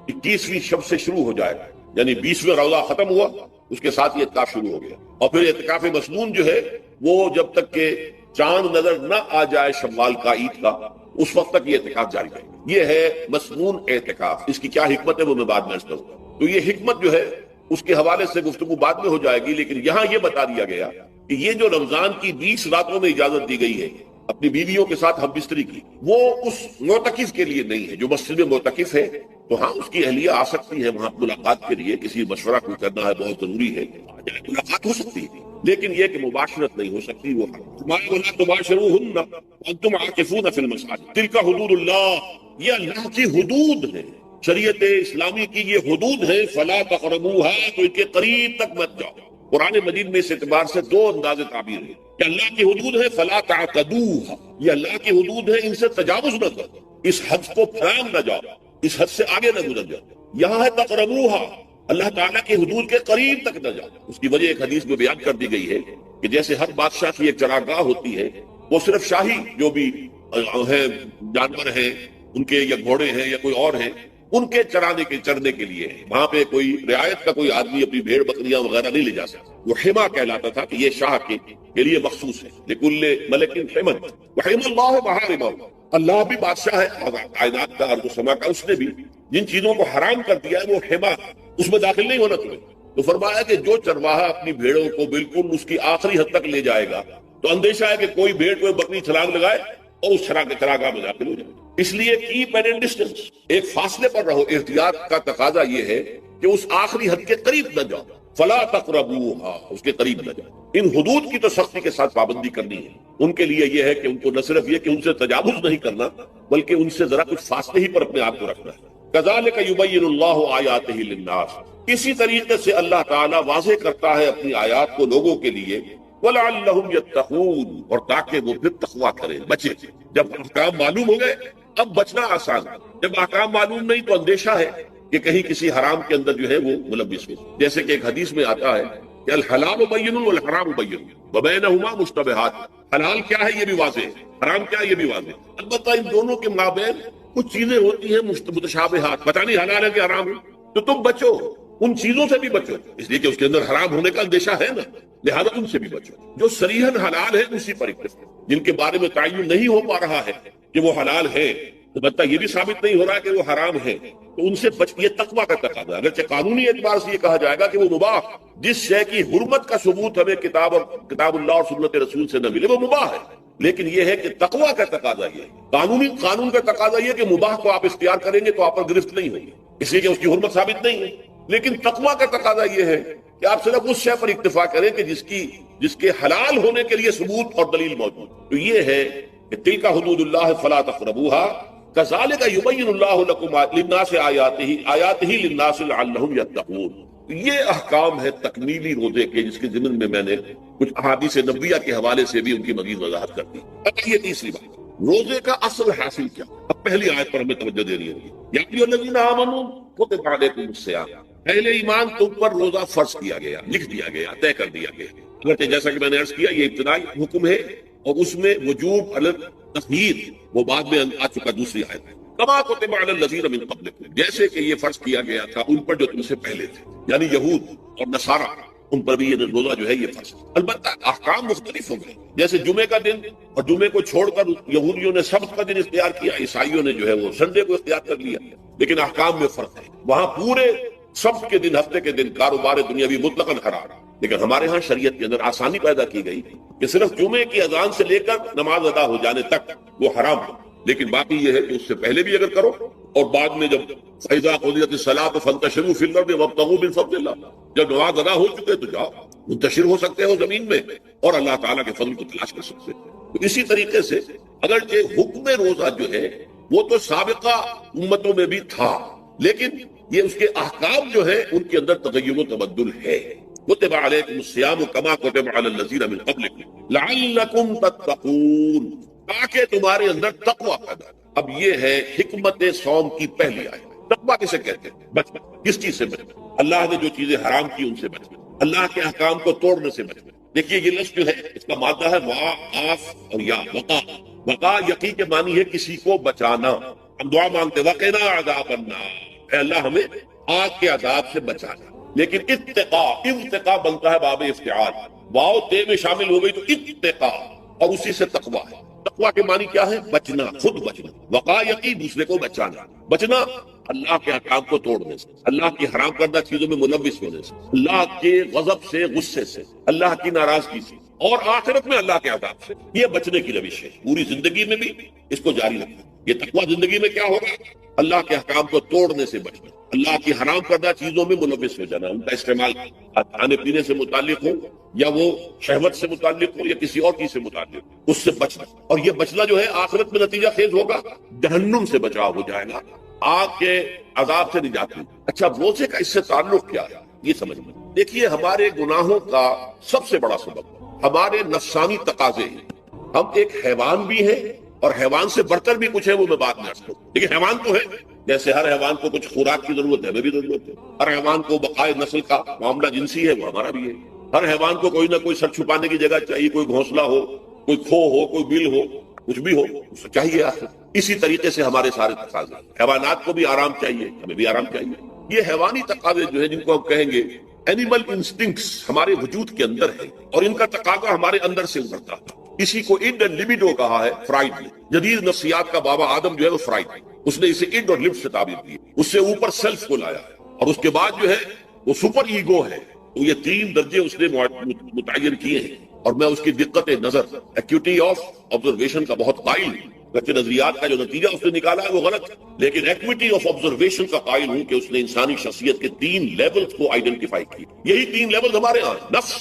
21ویں شب سے شروع ہو جائے گا, یعنی 20واں روزہ ختم ہوا اس کے ساتھ یہ اعتکاف شروع ہو گیا. اور پھر اعتکاف مسنون جو ہے وہ جب تک کہ چاند نظر نہ آ جائے شوال کا, عید کا, اس وقت تک یہ اعتکاف جاری رہے گا. یہ ہے مسنون اعتکاف. اس کی کیا حکمت ہے وہ میں بعد میں عرض کروں گا. تو یہ حکمت جو ہے اس کے حوالے سے گفتگو بعد میں ہو جائے گی, لیکن یہاں یہ بتا دیا گیا کہ یہ جو رمضان کی 20 راتوں میں اجازت دی گئی ہے اپنی بیویوں کے ساتھ ہم بستری کی, وہ اس معتکف کے لیے نہیں ہے. جو مسجد میں معتکف ہے تو ہاں اس کی اہلیہ آ سکتی ہے وہاں ملاقات کے لیے, کسی مشورہ کوئی کرنا ہے بہت ضروری ہے, ملاقات ہو سکتی ہے, لیکن یہ کہ مباشرت نہیں ہو سکتی. وہ تباشروہن وانتم عاکفون فی المساجد تلک حدود اللہ, یہ اللہ کی حدود ہے, شریعت اسلامی کی یہ حدود ہے. فلا تقربوها, تو ان کے قریب تک مت جاؤ. قرآن مجید میں اس اعتبار سے دو انداز تعبیر ہے کہ اللہ کی حدود ہے فلا تعتدوها, یہ اللہ کی حدود ہے, ان سے تجاوز نہ کرو, اس حد کو پھلانگ نہ جاؤ, اس حد سے آگے نہ گزر جاؤ. یہاں ہے تقربوها, اللہ تعالیٰ کی حدود کے قریب تک نہ جاؤ. اس کی وجہ ایک حدیث میں بیان کر دی گئی ہے کہ جیسے ہر بادشاہ کی ایک چراگاہ ہوتی ہے, وہ صرف شاہی جو بھی ہیں جانور ہیں ان کے, یا گھوڑے ہیں یا کوئی اور ہیں, ان کے چرنے کے لیے ہے. وہاں پہ کوئی رعایت کا کوئی آدمی اپنی بھیڑ بکریاں وغیرہ نہیں لے جا سکتا. وہ حما کہلاتا تھا کہ یہ شاہ کے لیے مخصوص ہے. لکل ملک حما وحم اللہ محارمہ, اللہ بھی بادشاہ ہے کائنات کا, ارض و سما کا, اس نے بھی جن چیزوں کو حرام کر دیا ہے وہ حما, اس میں داخل نہیں ہونا تمہیں. تو فرمایا کہ جو چرواہا اپنی بھیڑوں کو بالکل اس کی آخری حد تک لے جائے گا تو اندیشہ ہے کہ کوئی بھیڑ کوئی بکری چھلانگ لگائے اور اس چراگاہ میں داخل ہو جائے. اس لیے کیپ اینڈ ڈسٹینس, ایک فاصلے پر رہو. احتیاط کا تقاضا یہ ہے کہ اس آخری حد کے قریب نہ جاؤ. فلا تقربوها, اس کے قریب نہ جاؤ. ان حدود کی تو سختی کے ساتھ پابندی کرنی ہے. ان کے لیے یہ ہے کہ ان کو نہ صرف یہ کہ ان سے تجاوز نہیں کرنا, بلکہ ان سے ذرا کچھ فاصلے ہی پر اپنے آپ کو رکھنا ہے. کذالک یبین اللہ آیاتہ للناس, اسی طریقے سے اللہ تعالیٰ واضح کرتا ہے اپنی آیات کو لوگوں کے لیے. وَلَعَلَّهُمْ يَتَّقُونَ, اور تاکہ وہ پھر تقویٰ کریں, بچیں. جب احکام معلوم ہو گئے اب بچنا آسان ہے. جب احکام معلوم نہیں تو اندیشہ ہے کہ کہیں کسی حرام کے اندر جو ہے وہ ملوث ہو. جیسے کہ ایک حدیث میں آتا ہے کہ الحلال بین والحرام بین وبینہما مشتبہات, حلال کیا ہے یہ بھی واضح ہے, حرام کیا ہے یہ بھی واضح ہے. البتہ ان دونوں کے مابین کچھ چیزیں ہوتی ہیں متشابہات, پتہ نہیں حلال ہے کہ حرام ہے, تو تم بچو, ان چیزوں سے بھی بچو, اس لیے کہ اس کے اندر حرام ہونے کا اندیشہ ہے نا, لہذا ان سے بھی بچو. جو صریحاً حلال ہے اسی پر اکتفا, جن کے بارے میں تعین نہیں ہو پا رہا ہے کہ وہ حلال ہے, البتہ یہ بھی ثابت نہیں ہو رہا کہ وہ حرام ہے, تو ان سے بچ. یہ تقویٰ کا تقاضا ہے. اگرچہ قانونی اعتبار سے یہ کہا جائے گا کہ وہ مباح, جس شے کی حرمت کا ثبوت ہمیں کتاب اللہ اور سنت رسول سے نہ ملے وہ مباح ہے, لیکن یہ ہے کہ تقویٰ کا تقاضا یہ ہے. قانون کا تقاضا یہ کہ مباح کو آپ اختیار کریں گے تو آپ پر گرفت نہیں ہوگی, اس لیے کہ اس کی حرمت ثابت نہیں ہے. لیکن تقویٰ کا تقاضا یہ ہے کہ آپ صرف اس شے پر اکتفا کریں کہ جس کے حلال ہونے کے لیے ثبوت اور دلیل موجود. تو یہ ہے کہ تلک حدود اللہ فلا تقربوها کذالک یبین اللہ لکم للناس آیاتہ للناس لعلہم یتقون. یہ احکام ہے تکمیلی روزے کے، جس کے ضمن میں نے کچھ احادیث نبویہ کے حوالے سے بھی ان کی مزید وضاحت کر دی۔ اب یہ تیسری بات، روزے کا اصل حاصل کیا؟ اب پہلی آیت پر ہمیں توجہ دینی ہوگی، یا ایھا الذین آمنوا کتب علیکم الصیام، اہل ایمان تم پر روزہ فرض کیا گیا، لکھ دیا گیا، طے کر دیا گیا۔ اگرچہ جیسا کہ میں نے عرض کیا یہ ابتدائی حکم ہے اور اس میں وجوب علی التخییر وہ بعد میں آ چکا دوسری آیت ہے، کما کتب علی الذین من قبلکم، جیسے کہ یہ فرض کیا گیا تھا ان پر جو تم سے پہلے تھے، یعنی یہود اور نصارہ، ان پر بھی یہ روزہ جو ہے یہ فرض۔ البتہ احکام مختلف ہو گئے، جیسے جمعے کا دن، اور جمعے کو چھوڑ کر یہودیوں نے سبت کا دن اختیار کیا، عیسائیوں نے جو ہے وہ سنڈے کو اختیار کر لیا، لیکن احکام میں فرق ہے۔ وہاں پورے سبت کے دن، ہفتے کے دن کاروبار دنیاوی مطلقاً حرام، لیکن ہمارے ہاں شریعت کے اندر آسانی پیدا کی گئی کہ صرف جمعے کی اذان سے لے کر نماز ادا ہو جانے تک وہ حرام ہے، لیکن باقی یہ ہے کہ اس سے پہلے بھی اگر کرو اور بعد میں جب فَإِذَا قُضِيَتِ الصَّلَاةُ فَانتَشِرُوا فِي الْأَرْضِ وَابْتَغُوا مِن فَضْلِ اللَّهِ، جب نماز ادا ہو چکے تو جاؤ منتشر ہو سکتے ہو زمین میں اور اللہ تعالیٰ کے فضل کو تلاش کر سکتے ہو۔ تو اسی طریقے سے اگرچہ حکم روزہ جو ہے وہ تو سابقہ امتوں میں بھی تھا، لیکن یہ اس کے احکام جو ہے ان کے اندر تغیر و تبدل ہے۔ کتب علیکم الصیام کما کتب علی الذین من قبلکم لعلکم تتقون، تاکہ تمہارے اندر تقوی پیدا۔ اب یہ ہے حکمت صوم کی پہلی آیت۔ تقوی کسے کہتے ہیں؟ بچنا۔ کس چیز سے بچنا؟ اللہ نے جو چیزیں حرام کی ان سے بچنا، اللہ کے احکام کو توڑنے سے بچنا۔ دیکھیے یہ لفظ جو ہے اس کا مادہ ہے وا، آف اور یا، وقا۔ وقا یقین کے معنی ہے کسی کو بچانا۔ ہم دعا مانگتے وقنا عذاب النار، اے اللہ ہمیں آگ کے عذاب سے بچانا۔ لیکن اتقا بنتا ہے باب افتعال، واو تے میں شامل ہو گئی تو اتقا، اور اسی سے تقوی ہے۔ تقوی کے معنی کیا ہے؟ بچنا، خود بچنا۔ وقا یقین دوسرے کو بچانا، بچنا اللہ کے احکام کو توڑنے سے، اللہ کی حرام کردہ چیزوں میں ملوث ہونے سے، اللہ کے غضب سے، غصے سے، اللہ کی ناراضگی سے، اور آخرت میں اللہ کے عذاب سے۔ یہ بچنے کی روش ہے، پوری زندگی میں بھی اس کو جاری رکھنا۔ یہ تقوی زندگی میں کیا ہوگا؟ اللہ کے احکام کو توڑنے سے بچنا، اللہ کی حرام کردہ چیزوں میں ملوث ہو جانا، ان کا استعمال کھانے پینے سے متعلق ہو یا وہ شہوت سے متعلق ہو یا کسی اور چیز سے متعلق ہو، اس سے بچنا۔ اور یہ بچنا جو ہے آخرت میں نتیجہ خیز ہوگا، جہنم سے بچاؤ ہو جائے گا، آگ کے عذاب سے نجات ملے۔ اچھا روزے کا اس سے تعلق کیا ہے یہ سمجھ میں دیکھیے، ہمارے گناہوں کا سب سے بڑا سبب ہمارے نفسانی تقاضے ہیں۔ ہم ایک حیوان بھی ہیں اور حیوان سے بڑھ کر بھی کچھ ہے، وہ میں بات میں عرض کروں، لیکن حیوان تو ہے، جیسے ہر حیوان کو کچھ خوراک کی ضرورت ہے، ہمیں بھی ضرورت ہے۔ ہر حیوان کو بقائے نسل کا معاملہ جنسی ہے، وہ ہمارا بھی ہے۔ ہر حیوان کو کوئی نہ کوئی سر چھپانے کی جگہ چاہیے، کوئی گھونسلہ ہو، کوئی کھو ہو، کوئی بل ہو، کچھ بھی ہو اسے چاہیے آخر۔ اسی طریقے سے ہمارے سارے تقاضے، حیوانات کو بھی آرام چاہیے، ہمیں بھی آرام چاہیے۔ یہ حیوانی تقاضے جو ہے، جن کو ہم کہیں گے اینیمل انسٹنکٹس، ہمارے وجود کے اندر ہے اور ان کا تقاضا ہمارے اندر سے ابھرتا ہے۔ اسی کو اڈ اینڈ لیبیڈو کہا ہے فرائڈ نے۔ جدید نفسیات کا بابا آدم جو ہے وہ فرائڈ ہے، اس نے اسے اڈ اور لفٹ سے تعبیر کی، اس سے اوپر سیلف کو لایا ہے، اور اس کے بعد جو ہے وہ سپر ایگو ہے۔ تو یہ تین درجے اس نے متعین کیے ہیں، اور میں اس کی دقت نظر، ایکیوٹی آف آبزرویشن کا بہت قائل ہوں۔ بچے نظریات کا جو نتیجہ اس نے نکالا ہے وہ غلط ہے، لیکن ایکویٹی آف آبزرویشن کا قائل ہوں کہ اس نے انسانی شخصیت کے تین لیولز کو آئیڈینٹیفائی کی۔ یہی تین لیولز ہمارے ہاں، نفس،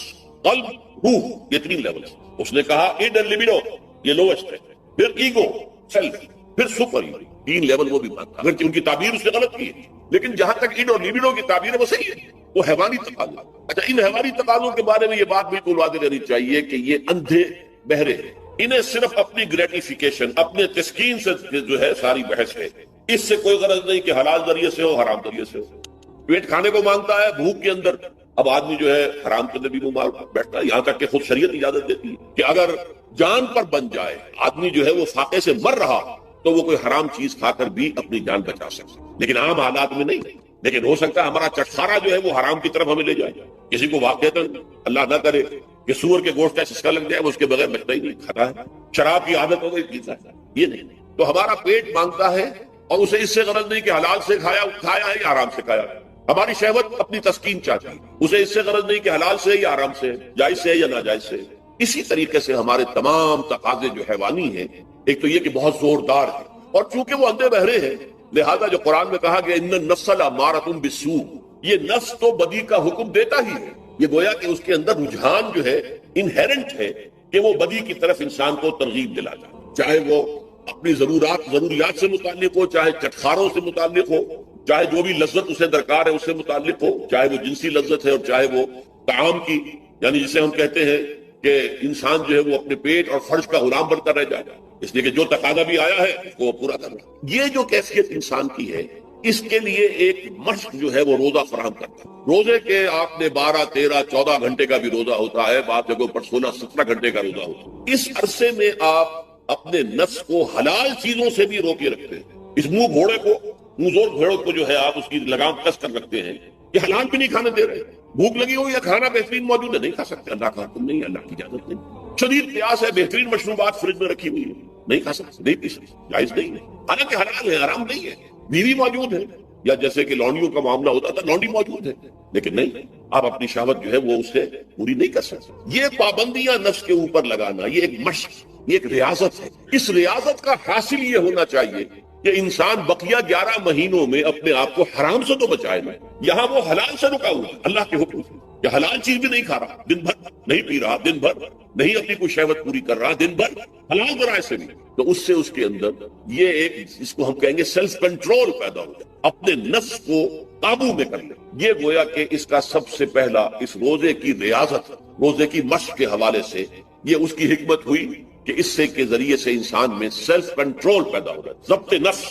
قلب، روح، یہ تین لیولز۔ اس نے کہا اڈ اینڈ لیبیڈو یہ لوسٹ ہے، پھر ایگو، سیلف، پھر سپر ایگو، تین لیول وہ بھی مانتا، اگرچہ ان کی تعبیر اس نے غلط کی ہے، لیکن جہاں تک اڈ اور لیبیڈو کی تعبیر ہے وہ صحیح ہے، وہ حیوانی تقاضا۔ اچھا ان حیوانی تقاضوں کے بارے میں یہ بات بالکل واضح رہنی چاہیے کہ یہ اندھے بہرے ہیں، انہیں صرف اپنی گریٹیفیکیشن، اپنے تسکین سے جو ہے ساری بحث ہے، اس سے کوئی غرض نہیں کہ حلال ذریعے سے ہو حرام ذریعے سے ہو۔ پیٹ کھانے کو مانگتا ہے بھوک کے اندر، اب آدمی جو ہے حرام کے اندر بھی منہ مار بیٹھتا ہے، یہاں تک کہ خود شریعت اجازت دیتی ہے کہ اگر جان پر بن جائے آدمی جو ہے وہ فاقے سے مر رہا تو وہ کوئی حرام چیز کھا کر بھی اپنی جان بچا سکتا، لیکن عام حالات میں نہیں۔ لیکن ہو سکتا ہے ہمارا چٹخارا جو ہے وہ حرام کی طرف ہمیں لے جائے، کسی کو واقعتاً اللہ نہ کرے کہ سور کے گوشت کا سسکا لگ جائے، وہ اس کے بغیر بچتا ہی نہیں، کھاتا ہے، شراب کی عادت ہو گئی پیتا ہے، یہ نہیں۔ تو ہمارا پیٹ مانگتا ہے اور اسے اس سے غرض نہیں کہ حلال سے کھایا ہے یا حرام سے کھایا ہے۔ ہماری شہوت اپنی تسکین چاہتی ہے، اسے اس سے غرض نہیں کہ حلال سے یا حرام سے، جائز سے یا ناجائز سے۔ اسی طریقے سے ہمارے تمام تقاضے جو حیوانی ہیں، ایک تو یہ کہ بہت زوردار ہے، اور چونکہ وہ اندھے بہرے ہیں لہذا جو قرآن میں کہا گیا ان النفس لامارۃ بالسوء، یہ نفس تو بدی کا حکم دیتا ہی ہے، یہ گویا کہ اس کے اندر رجحان جو ہے انہیرنٹ ہے کہ وہ بدی کی طرف انسان کو ترغیب دلا جائے، چاہے وہ اپنی ضروریات سے متعلق ہو، چاہے چٹخاروں سے متعلق ہو، چاہے جو بھی لذت اسے درکار ہے اس سے متعلق ہو، چاہے وہ جنسی لذت ہے اور چاہے وہ طعام کی، یعنی جسے ہم کہتے ہیں کہ انسان جو ہے وہ اپنے پیٹ اور فرج کا غلام بن کر رہ جائے، اس لیے کہ جو تقاضا بھی آیا ہے اس کو وہ پورا کرنا۔ یہ جو کیفیت انسان کی ہے، اس کے لیے ایک مشق جو ہے وہ روزہ فراہم کرتا ہے۔ روزے کے آپ نے 12، 13، 14 گھنٹے کا بھی روزہ ہوتا ہے، بعض جگہوں پر 16، 17 گھنٹے کا روزہ ہوتا ہے۔ اس عرصے میں آپ اپنے نفس کو حلال چیزوں سے بھی روکے رکھتے ہیں۔ اس منہ گھوڑے کو، منہ زور گھوڑے کو جو ہے آپ اس کی لگام کس کر رکھتے ہیں کہ حلال بھی نہیں کھانے دے رہے، بھوک لگی ہو یا کھانا بہترین موجود ہے، نہیں کھا سکتے، اللہ کا حکم نہیں، اللہ کی اجازت نہیں۔ شدید پیاس ہے، بہترین مشروبات فریج میں رکھی ہوئی ہے، نہیں کھا سکتے، نہیں پی سکتے، جائز نہیں ہے، حالانکہ حلال ہے، حرام نہیں ہے۔ بیوی موجود ہے، یا جیسے کہ لونڈیوں کا معاملہ ہوتا تھا، لونڈی موجود ہے، لیکن نہیں، آپ اپنی شہوت جو ہے وہ اس سے پوری نہیں کر سکتے۔ یہ پابندیاں نفس کے اوپر لگانا، یہ ایک مشق، یہ ایک ریاضت ہے۔ اس ریاضت کا حاصل یہ ہونا چاہیے کہ انسان بقیہ 11 مہینوں میں اپنے آپ کو حرام سے تو بچائے نا۔ یہاں وہ حلال سے رکا ہوا ہے اللہ کے حکم سے، کہ حلال چیز بھی نہیں کھا رہا، دن بھر نہیں پی رہا، دن بھر نہیں اپنی کوئی شہوت پوری کر رہا، دن بھر حلال ذرائع سے بھی، تو اس سے اس کے اندر یہ ایک، اس کو ہم کہیں گے سیلف کنٹرول پیدا ہو جائے، اپنے نفس کو قابو میں کر لے۔ یہ گویا کہ اس کا سب سے پہلا، اس روزے کی ریاضت، روزے کی مشق کے حوالے سے یہ اس کی حکمت ہوئی کہ اس سے کے ذریعے سے انسان میں سیلف کنٹرول پیدا ہو جائے، ضبط نفس۔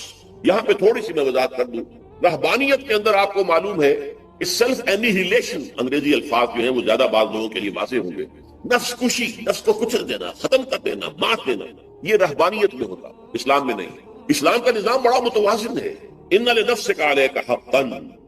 یہاں پہ تھوڑی سی میں وضاحت کر دوں، رہبانیت کے اندر آپ کو معلوم ہے کہ سیلف اینیہیلیشن، انگریزی الفاظ جو ہیں وہ زیادہ بعض لوگوں کے لیے واضح ہوں گے، نفس کشی، نفس کو کچل دینا، ختم کر دینا، مات دینا، یہ رہبانیت میں ہوتا، اسلام میں نہیں۔ اسلام کا نظام بڑا متوازن ہے۔ ان لنفسک علیک حقا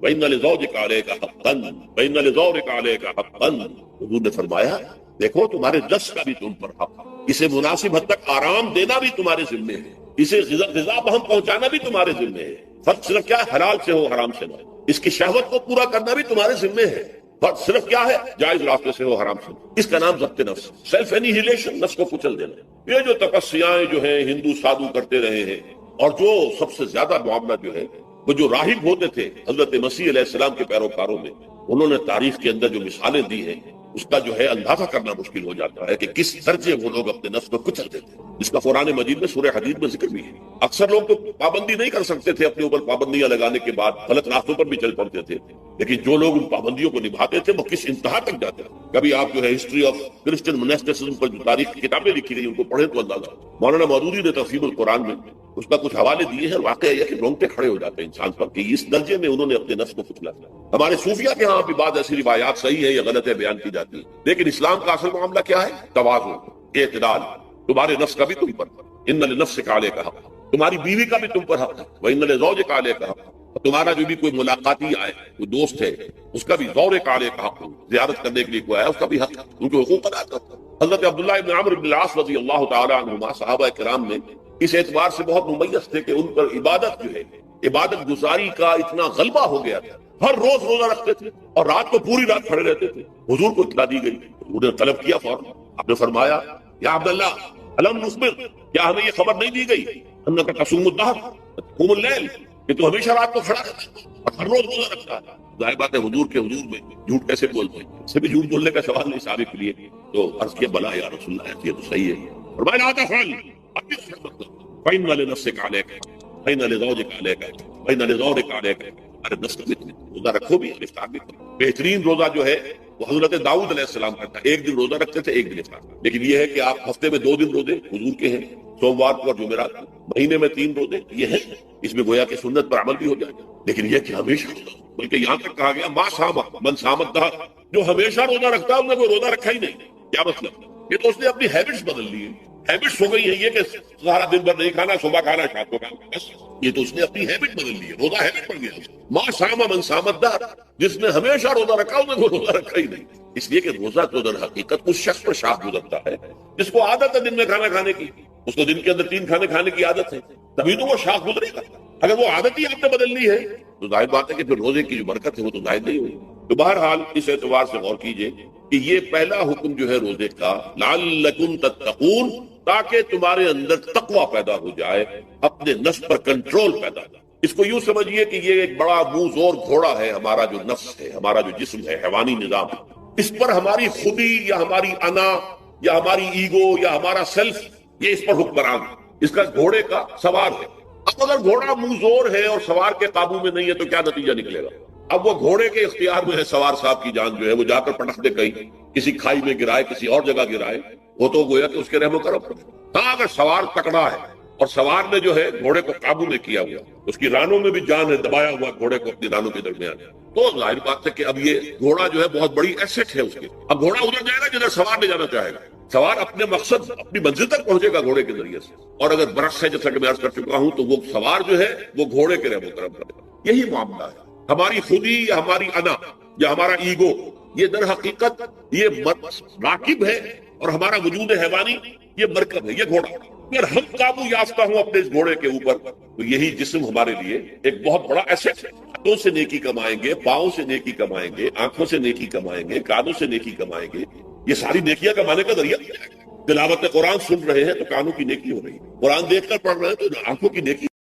وان لزوجک علیک حقا وان لزورک علیک حقا، حضور نے فرمایا دیکھو تمہارے نفس کا بھی تم پر حق، اسے مناسب حد تک آرام دینا بھی تمہارے ذمے ہے، اسے غذا بہم پہنچانا بھی تمہارے ذمے ہے، فرق صرف کیا ہے، حلال سے ہو حرام سے نہ، اس کی شہوت کو پورا کرنا بھی تمہارے ذمے ہے، فرق صرف کیا ہے، جائز راستے سے ہو حرام سے۔ اس کا نام ضبط نفس، سیلف اینیہیلیشن، نفس کو کچل دینا۔ یہ جو تپسیاں جو ہیں ہندو سادھو کرتے رہے ہیں، اور جو سب سے زیادہ معاملہ جو ہے وہ جو راہب ہوتے تھے حضرت مسیح علیہ السلام کے پیروکاروں میں، انہوں نے تاریخ کے اندر جو مثالیں دی ہیں اس کا جو ہے اندازہ کرنا مشکل ہو جاتا ہے کہ کس درجے وہ لوگ اپنے نفس کو کچلتے تھے، جس کا قرآن مجید میں سورہ حدید میں ذکر بھی ہے۔ اکثر لوگ تو پابندی نہیں کر سکتے تھے، اپنے اوپر پابندیاں لگانے کے بعد غلط راستوں پر بھی چل پڑتے تھے، لیکن جو لوگ ان پابندیوں کو نبھاتے تھے وہ کس انتہا تک جاتے تھے۔ کبھی آپ جو ہے ہسٹری آف کرسچن مناسٹسزم پر جو تاریخ کی کتابیں لکھی گئی ان کو پڑھیں تو اندازہ۔ مولانا مودودی نے تفسیر القرآن میں اس کا کچھ حوالے دیے ہیں، واقعہ یہ کہ رونگٹے کھڑے ہو جاتے ہیں انسان پر کہ اس درجے میں انہوں نے اپنے نفس کو کچلا۔ ہمارے صوفیہ کے ہاں بھی بعض ایسی روایات صحیح ہے یا غلط ہے بیان کی جاتی ہے، لیکن اسلام کا اصل معاملہ کیا ہے، توازن، اعتدال۔ تمہارے نفس کا بھی تم پر، ان لنفسک علیک حق، تمہاری بیوی کا بھی تم پر حق ہے، وان لزوجک علیک حق، تمہارا جو بھی کوئی ملاقاتی آئے، کوئی دوست ہے، اس کا بھی زورک علیک حق، زیارت کرنے کے لیے کوئی آیا اس کا بھی حق ہے، ان کے حقوق ادا کرتا۔ حضرت عبداللہ ابن عمرو بن العاص رضی اللہ تعالی عنہما صحابہ کرام میں اس اعتبار سے بہت ممیز تھے کہ ان پر عبادت جو ہے، عبادت گزاری کا اتنا غلبہ ہو گیا تھا، ہر روز روزہ رکھتے تھے اور رات کو پوری رات کھڑے رہتے تھے۔ حضور کو اطلاع دی گئی، حضور نے طلب کیا فوراً، آپ نے فرمایا یا عبداللہ الم نخبر، کیا ہمیں یہ خبر نہیں دی گئی انک تصوم الدہر تقوم اللیل، کہ تو ہمیشہ رات کو کھڑا رہتا ہے اور ہر روز روزہ رکھتا ہے۔ ظاہر بات ہے حضور کے حضور میں جھوٹ کیسے بولتے ہیں، اس سے بھی جھوٹ بولنے کا سوال نہیں صحابہ کے لیے، تو عرض کیا بلا یا رسول اللہ، یہ تو صحیح ہے۔ فرمایا لا تفعل فإن لنفسك عليك فإن لزوجك عليك فإن لزورك عليك، ارے نفس میں روزہ رکھو بھی، افطار بھی کرو۔ بہترین روزہ جو ہے وہ حضرت داؤد علیہ السلام کا تھا، ایک دن روزہ رکھتے تھے، ایک دن افطار، لیکن یہ ہے کہ آپ ہفتے میں 2 دن روزے حضور کے ہیں، سوموار کو اور جمعرات کو، مہینے میں 3 روزے، یہ ہے، اس میں گویا کہ سنت پر عمل بھی ہو جائے گا، لیکن یہ کہ ہمیشہ روزہ، بلکہ یہاں تک کہا گیا ما صام من صام الدہر، جو ہمیشہ روزہ رکھتا ہے انہیں کوئی روزہ رکھا ہی نہیں۔ کیا مطلب؟ یہ تو اس نے اپنی ہیبٹس بدل لی ہیں، ہیبٹس ہو گئی ہے یہ کہ سارا دن بھر نہیں کھانا، صبح کھانا، شام کو کھانا، بس یہ تو اس نے اپنی ہیبٹ بدل لی ہے، روزہ ہیبٹ بن گیا۔ ما صام من صام الدہر، جس نے ہمیشہ روزہ رکھا انہیں کوئی روزہ رکھا ہی نہیں، اس لیے کہ روزہ تو در حقیقت اس شخص پر شاخ گزرتا ہے جس کو عادت ہے دن میں کھانا کھانے کی، اس کو دن کے اندر 3 کھانے کھانے کی عادت ہے، تبھی تو وہ شاخ گزرے گا۔ اگر وہ عادت ہی آپ نے بدل لی ہے تو ظاہر بات ہے کہ پھر روزے کی جو برکت ہے وہ تو ظاہر نہیں ہوئی۔ تو بہرحال اس اعتبار سے غور کیجئے کہ یہ پہلا حکم جو ہے روزے کا، لعلکم تتقون، تاکہ تمہارے اندر تقوی پیدا ہو جائے، اپنے نفس پر کنٹرول پیدا ہو۔ اس کو یوں سمجھیے کہ یہ ایک بڑا منہ زور گھوڑا ہے، ہمارا جو نفس ہے، ہمارا جو جسم ہے، حیوانی نظام، اس پر ہماری خودی یا ہماری انا یا ہماری ایگو یا ہمارا سیلف، یہ اس پر حکمران ہے، اس کا گھوڑے کا سوار ہے۔ اب اگر گھوڑا منہ زور ہے اور سوار کے قابو میں نہیں ہے تو کیا نتیجہ نکلے گا؟ اب وہ گھوڑے کے اختیار میں ہے سوار صاحب کی جان جو ہے، وہ جا کر پٹک دے کہیں، کسی کھائی میں گرائے، کسی اور جگہ گرائے، وہ تو گویا کہ اس کے رحم و کرم پر۔ ہاں اگر سوار تکڑا ہے اور سوار نے جو ہے گھوڑے کو قابو میں کیا ہوا، اس کی رانوں میں بھی جان ہے، دبایا ہوا گھوڑے کو اپنی رانوں کے درمیان، تو ظاہر بات ہے کہ اب یہ گھوڑا جو ہے بہت بڑی ایسٹ ہے اس کے۔ اب گھوڑا ادھر جائے گا جدھر سوار نہیں جانا چاہے گا، سوار اپنے مقصد اپنی منزل تک پہنچے گا گھوڑے کے ذریعے سے، اور اگر برعکس ہے جیسا کہ میں عرض کر چکا ہوں تو وہ سوار جو ہے وہ گھوڑے کے رحم و کرم کرے گا۔ یہی معاملہ ہے۔ ہماری خودی یا ہماری انا یا ہمارا ایگو، یہ در حقیقت یہ راکب ہے، اور ہمارا وجود حیوانی یہ مرکب ہے، یہ گھوڑا۔ اگر ہم قابو یافتہ ہوں اپنے اس گھوڑے کے اوپر تو یہی جسم ہمارے لیے ایک بہت بڑا ایسٹ ہے۔ ہاتھوں سے نیکی کمائیں گے، پاؤں سے نیکی کمائیں گے، آنکھوں سے نیکی کمائیں گے، کانوں سے نیکی کمائیں گے، یہ ساری نیکیاں کمانے کا ذریعہ ہے۔ تلاوت قرآن سن رہے ہیں تو کانوں کی نیکی ہو رہی ہے، قرآن دیکھ کر پڑھ رہے ہیں تو آنکھوں کی نیکی